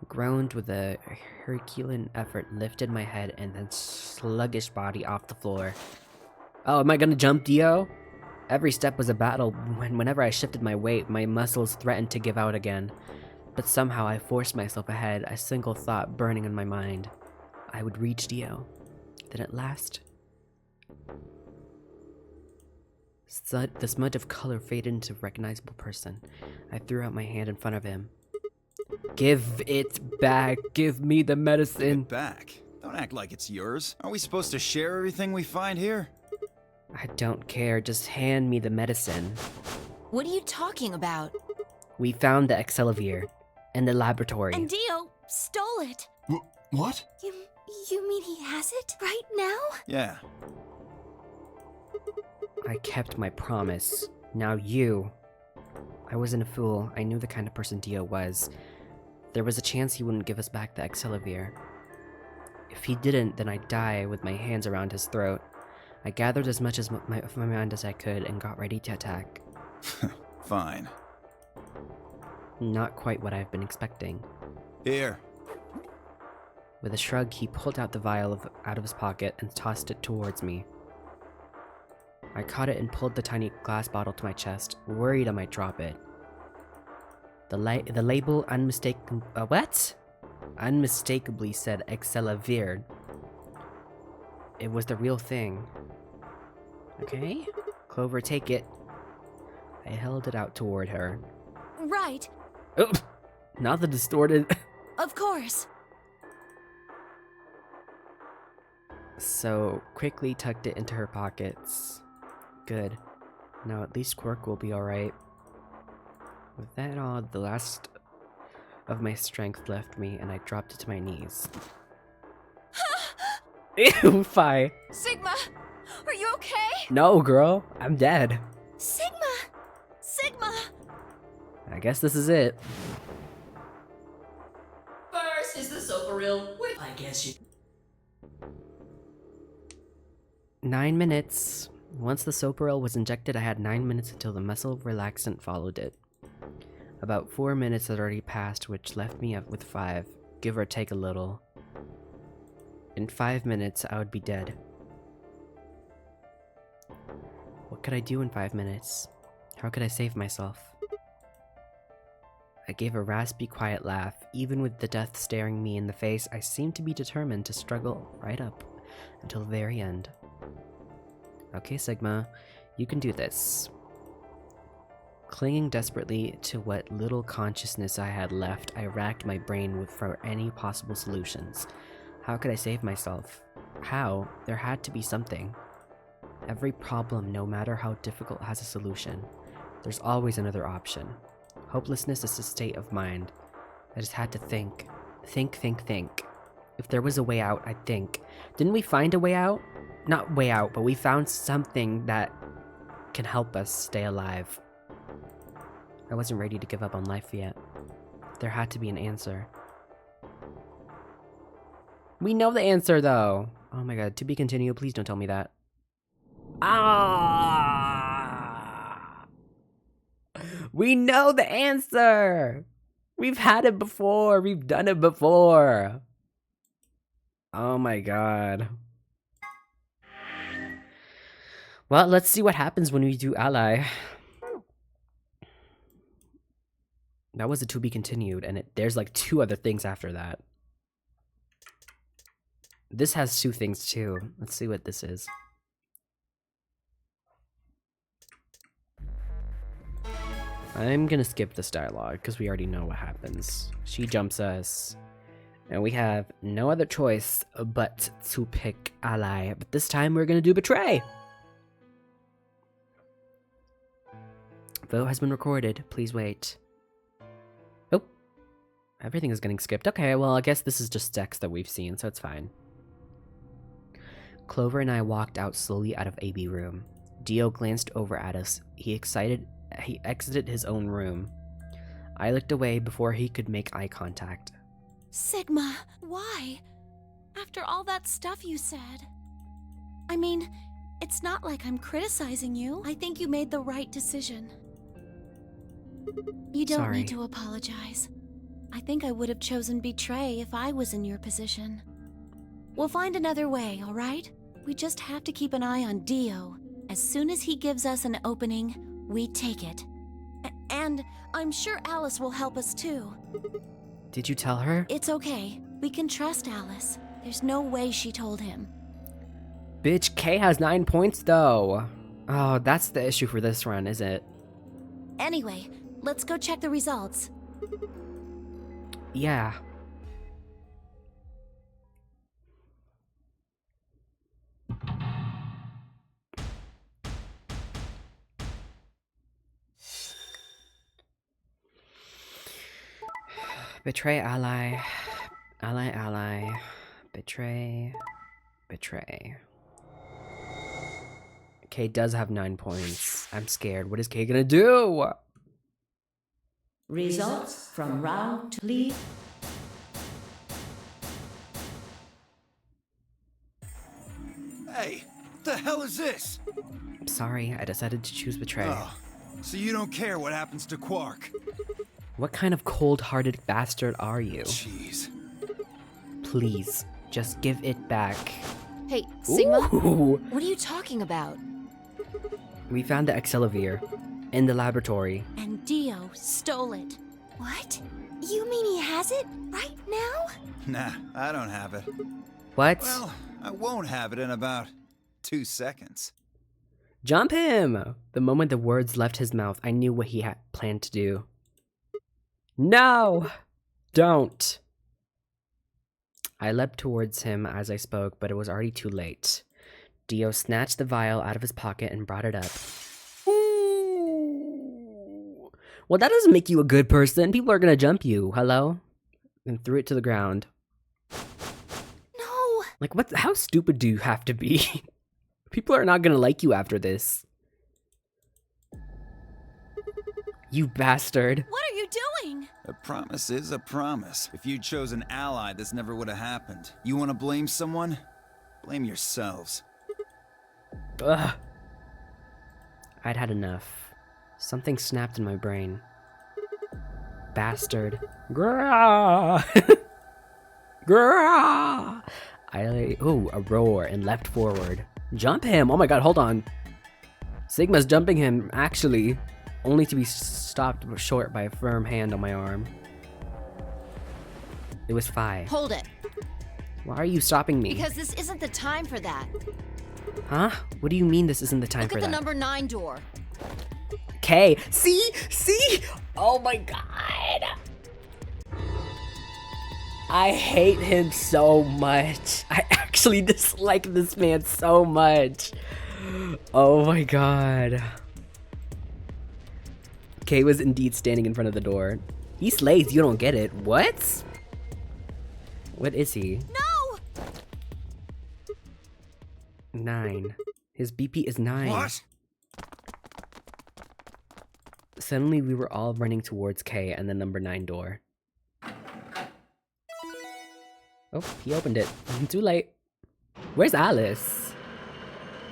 groaned with a Herculean effort, lifted my head and then sluggish body off the floor. Oh, am I gonna jump, Dio? Every step was a battle. Whenever I shifted my weight, my muscles threatened to give out again. But somehow I forced myself ahead, a single thought burning in my mind. I would reach Dio. Then at last, the smudge of color faded into a recognizable person. I threw out my hand in front of him. Give it back. Give me the medicine. Give it back. Don't act like it's yours. Are we supposed to share everything we find here? I don't care. Just hand me the medicine. What are you talking about? We found the Excelivir in the laboratory. And Dio stole it. What? You mean he has it right now? Yeah. I kept my promise. Now you. I wasn't a fool. I knew the kind of person Dio was. There was a chance he wouldn't give us back the Excelivir. If he didn't, then I'd die with my hands around his throat. I gathered as much of my mind as I could and got ready to attack. Fine. Not quite what I've been expecting. Here. With a shrug, he pulled out the vial out of his pocket and tossed it towards me. I caught it and pulled the tiny glass bottle to my chest, worried I might drop it. The label unmistakably said Excelivir. It was the real thing. Okay, Clover, take it. I held it out toward her. Right. Oh, not the distorted. Of course. So quickly tucked it into her pockets. Good. Now at least Quirk will be alright. With that all, the last of my strength left me and I dropped it to my knees. Ew, Fi. Sigma, are you okay? No, girl. I'm dead. Sigma! Sigma! I guess this is it. First, is the soap a real? I guess you. 9 minutes. Once the Soparil was injected, I had 9 minutes until the muscle relaxant followed it. About 4 minutes had already passed, which left me up with 5, give or take a little. In 5 minutes, I would be dead. What could I do in 5 minutes? How could I save myself? I gave a raspy, quiet laugh. Even with the death staring me in the face, I seemed to be determined to struggle right up until the very end. Okay, Sigma, you can do this. Clinging desperately to what little consciousness I had left, I racked my brain for any possible solutions. How could I save myself? How? There had to be something. Every problem, no matter how difficult, has a solution. There's always another option. Hopelessness is a state of mind. I just had to think. Think. If there was a way out, I'd think. Didn't we find a way out? Not way out, but we found something that can help us stay alive. I wasn't ready to give up on life yet. There had to be an answer. We know the answer, though. Oh my god, to be continued. Please don't tell me that. Ah! We know the answer! We've had it before. We've done it before. Oh my god. Well, let's see what happens when we do Ally. That was a to be continued, and there's like 2 other things after that. This has 2 things too. Let's see what this is. I'm gonna skip this dialogue because we already know what happens. She jumps us, and we have no other choice but to pick Ally. But this time we're gonna do Betray. Vote has been recorded. Please wait. Oh, everything is getting skipped. Okay, well, I guess this is just text that we've seen, so it's fine. Clover and I walked out slowly out of AB room. Dio glanced over at us. He exited his own room. I looked away before he could make eye contact. Sigma, why? After all that stuff you said. I mean, it's not like I'm criticizing you. I think you made the right decision. You don't Sorry. need to apologize. I think I would have chosen betray if I was in your position. We'll find another way, all right? We just have to keep an eye on Dio. As soon as he gives us an opening, we take it. And I'm sure Alice will help us too. Did you tell her? It's okay. We can trust Alice. There's no way she told him. Bitch, Kay has 9 points though. Oh, that's the issue for this run, is it? Anyway, let's go check the results. Yeah. Betray ally. Ally. Betray. Kay does have 9 points. I'm scared. What is Kay gonna do? Results from round 2. Leave. Hey, what the hell is this? I'm sorry, I decided to choose Betray. Oh, so you don't care what happens to Quark? What kind of cold-hearted bastard are you? Jeez. Please, just give it back. Hey, Sigma? Ooh. What are you talking about? We found the Accelavir in the laboratory. And Dio stole it. What? You mean he has it right now? Nah, I don't have it. What? Well, I won't have it in about 2 seconds. Jump him! The moment the words left his mouth, I knew what he had planned to do. No! Don't! I leapt towards him as I spoke, but it was already too late. Dio snatched the vial out of his pocket and brought it up. Ooh. Well, that doesn't make you a good person. People are gonna jump you. Hello? And threw it to the ground. No! Like, what? How stupid do you have to be? People are not gonna like you after this. You bastard. What are you doing? A promise is a promise. If you'd chosen ally, this never would have happened. You want to blame someone? Blame yourselves. Ugh. I'd had enough. Something snapped in my brain. Bastard. Grrrah! Grrrah! Ooh, a roar and leapt forward. Jump him! Oh my god, hold on. Sigma's jumping him, actually. Only to be stopped short by a firm hand on my arm. It was Phi. Hold it. Why are you stopping me? Because this isn't the time for that. Huh? What do you mean this isn't the time Look for at the that? number 9 door. Okay. See? Oh my god. I hate him so much. I actually dislike this man so much. Oh my god. Kay was indeed standing in front of the door. He slays, you don't get it. What? What is he? No! 9. His BP is 9. What? Suddenly we were all running towards Kay and the number 9 door. Oh, he opened it. Too late. Where's Alice?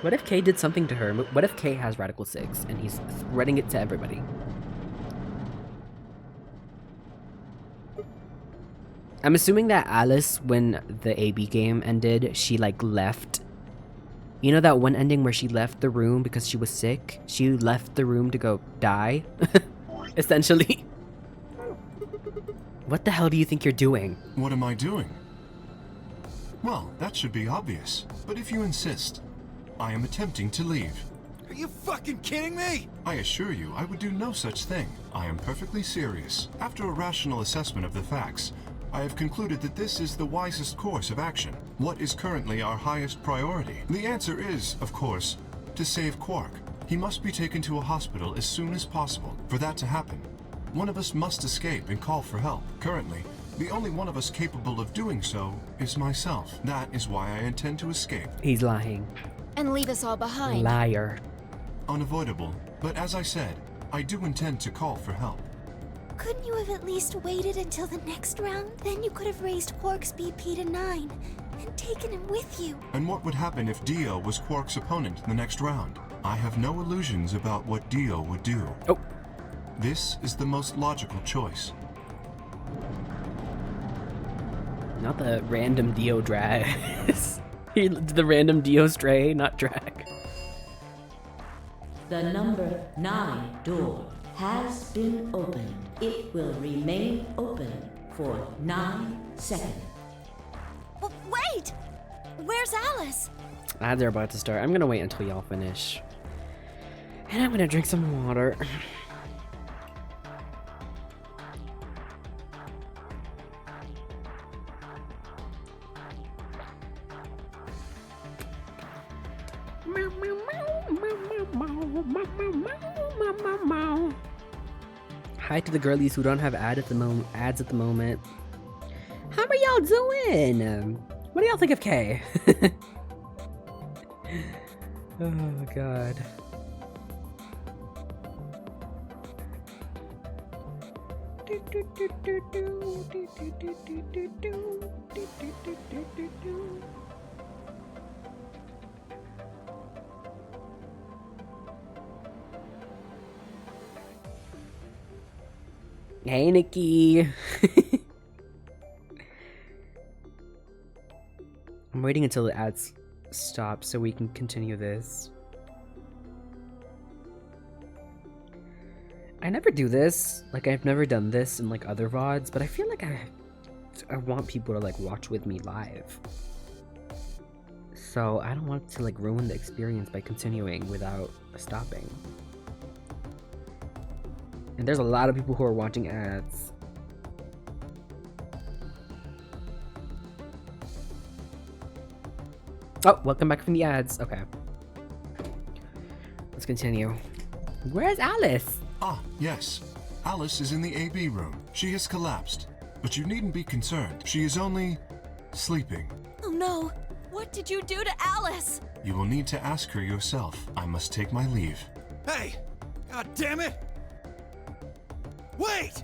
What if Kay did something to her? What if Kay has Radical 6 and he's spreading it to everybody? I'm assuming that Alice, when the AB game ended, she like left. You know that one ending where she left the room because she was sick? She left the room to go die? Essentially. What the hell do you think you're doing? What am I doing? Well, that should be obvious. But if you insist, I am attempting to leave. Are you fucking kidding me? I assure you, I would do no such thing. I am perfectly serious. After a rational assessment of the facts, I have concluded that this is the wisest course of action. What is currently our highest priority? The answer is, of course, to save Quark. He must be taken to a hospital as soon as possible. For that to happen, one of us must escape and call for help. Currently, the only one of us capable of doing so is myself. That is why I intend to escape. He's lying. And leave us all behind. Liar. Unavoidable, but as I said, I do intend to call for help. Couldn't you have at least waited until the next round? Then you could have raised Quark's BP to 9 and taken him with you. And what would happen if Dio was Quark's opponent in the next round? I have no illusions about what Dio would do. Oh. This is the most logical choice. Not the random Dio drag. The random Dio stray, not drag. The number 9 door has been opened. It will remain open for 9 seconds. Wait! Where's Alice? Ads are about to start. I'm gonna wait until y'all finish. And I'm gonna drink some water. Hi to the girlies who don't have ads at the moment. How are y'all doing? What do y'all think of Kay? Oh god. Hey, Nikki. I'm waiting until the ads stop so we can continue this. I never do this. Like, I've never done this in like other VODs, but I feel like I want people to like watch with me live. So I don't want to like ruin the experience by continuing without stopping. And there's a lot of people who are watching ads. Oh, welcome back from the ads. Okay. Let's continue. Where's Alice? Ah, yes. Alice is in the AB room. She has collapsed. But you needn't be concerned. She is only sleeping. Oh no! What did you do to Alice? You will need to ask her yourself. I must take my leave. Hey! God damn it! Wait!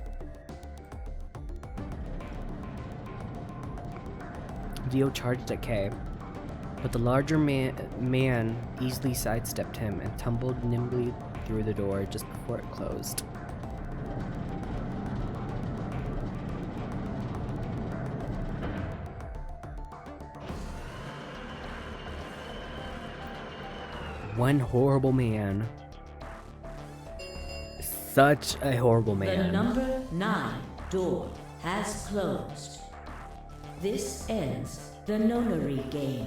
Dio charged at Kay, but the larger man easily sidestepped him and tumbled nimbly through the door just before it closed. One horrible man. Such a horrible The man. number 9 door has closed. This ends the nonary game.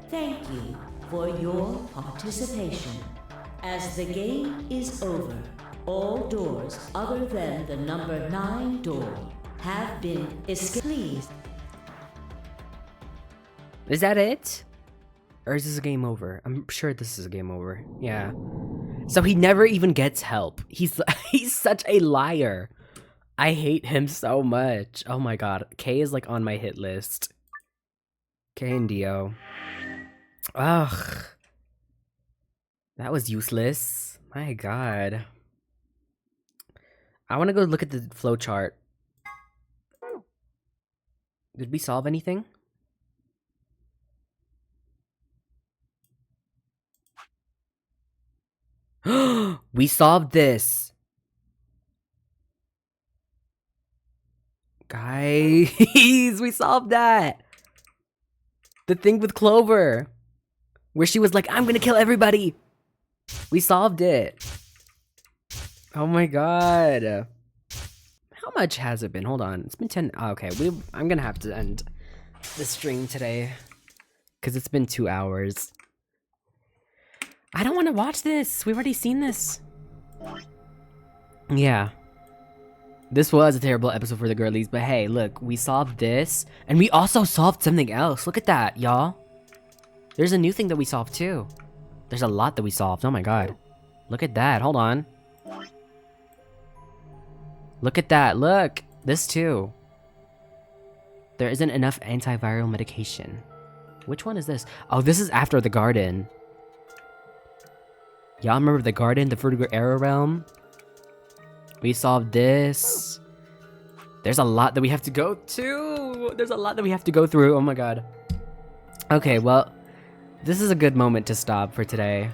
Thank you for your participation. As the game is over, all doors other than the number 9 door have been escaped. Please. Is that it? Or is this a game over? I'm sure this is a game over. Yeah. So he never even gets help. He's such a liar. I hate him so much. Oh my god. Kay is like on my hit list. Kay and Dio. Ugh. That was useless. My god. I want to go look at the flowchart. Did we solve anything? We solved this. Guys, we solved that. The thing with Clover. Where she was like, I'm gonna kill everybody. We solved it. Oh my god. How much has it been? Hold on. It's been 10. Oh, okay, I'm gonna have to end the stream today. Because it's been 2 hours. I don't want to watch this. We've already seen this. Yeah. This was a terrible episode for the girlies, but hey, look, we solved this, and we also solved something else. Look at that, y'all. There's a new thing that we solved too. There's a lot that we solved. Oh my god. Look at that. Hold on. Look at that. Look. This too. There isn't enough antiviral medication. Which one is this? Oh, this is after the garden. Y'all remember the garden, the Vertigo Arrow Realm? We solved this. There's a lot that we have to go to. There's a lot that we have to go through. Oh my god. Okay, well, this is a good moment to stop for today.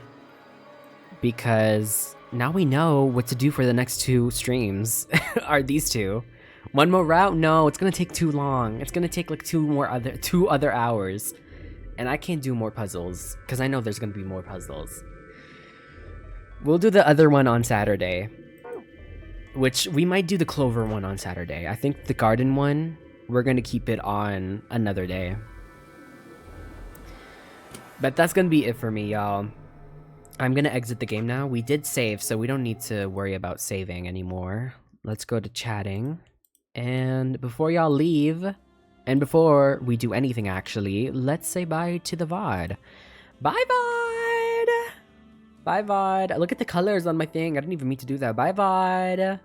Because now we know what to do for the next 2 streams. Are these 2. One more route? No, it's gonna take too long. It's gonna take like two other hours. And I can't do more puzzles, because I know there's gonna be more puzzles. We'll do the other one on Saturday. Which, we might do the Clover one on Saturday. I think the garden one, we're gonna keep it on another day. But that's gonna be it for me, y'all. I'm gonna exit the game now. We did save, so we don't need to worry about saving anymore. Let's go to chatting. And before y'all leave, and before we do anything actually, let's say bye to the VOD. Bye VOD! Bye VOD. Look at the colors on my thing. I didn't even mean to do that. Bye VOD.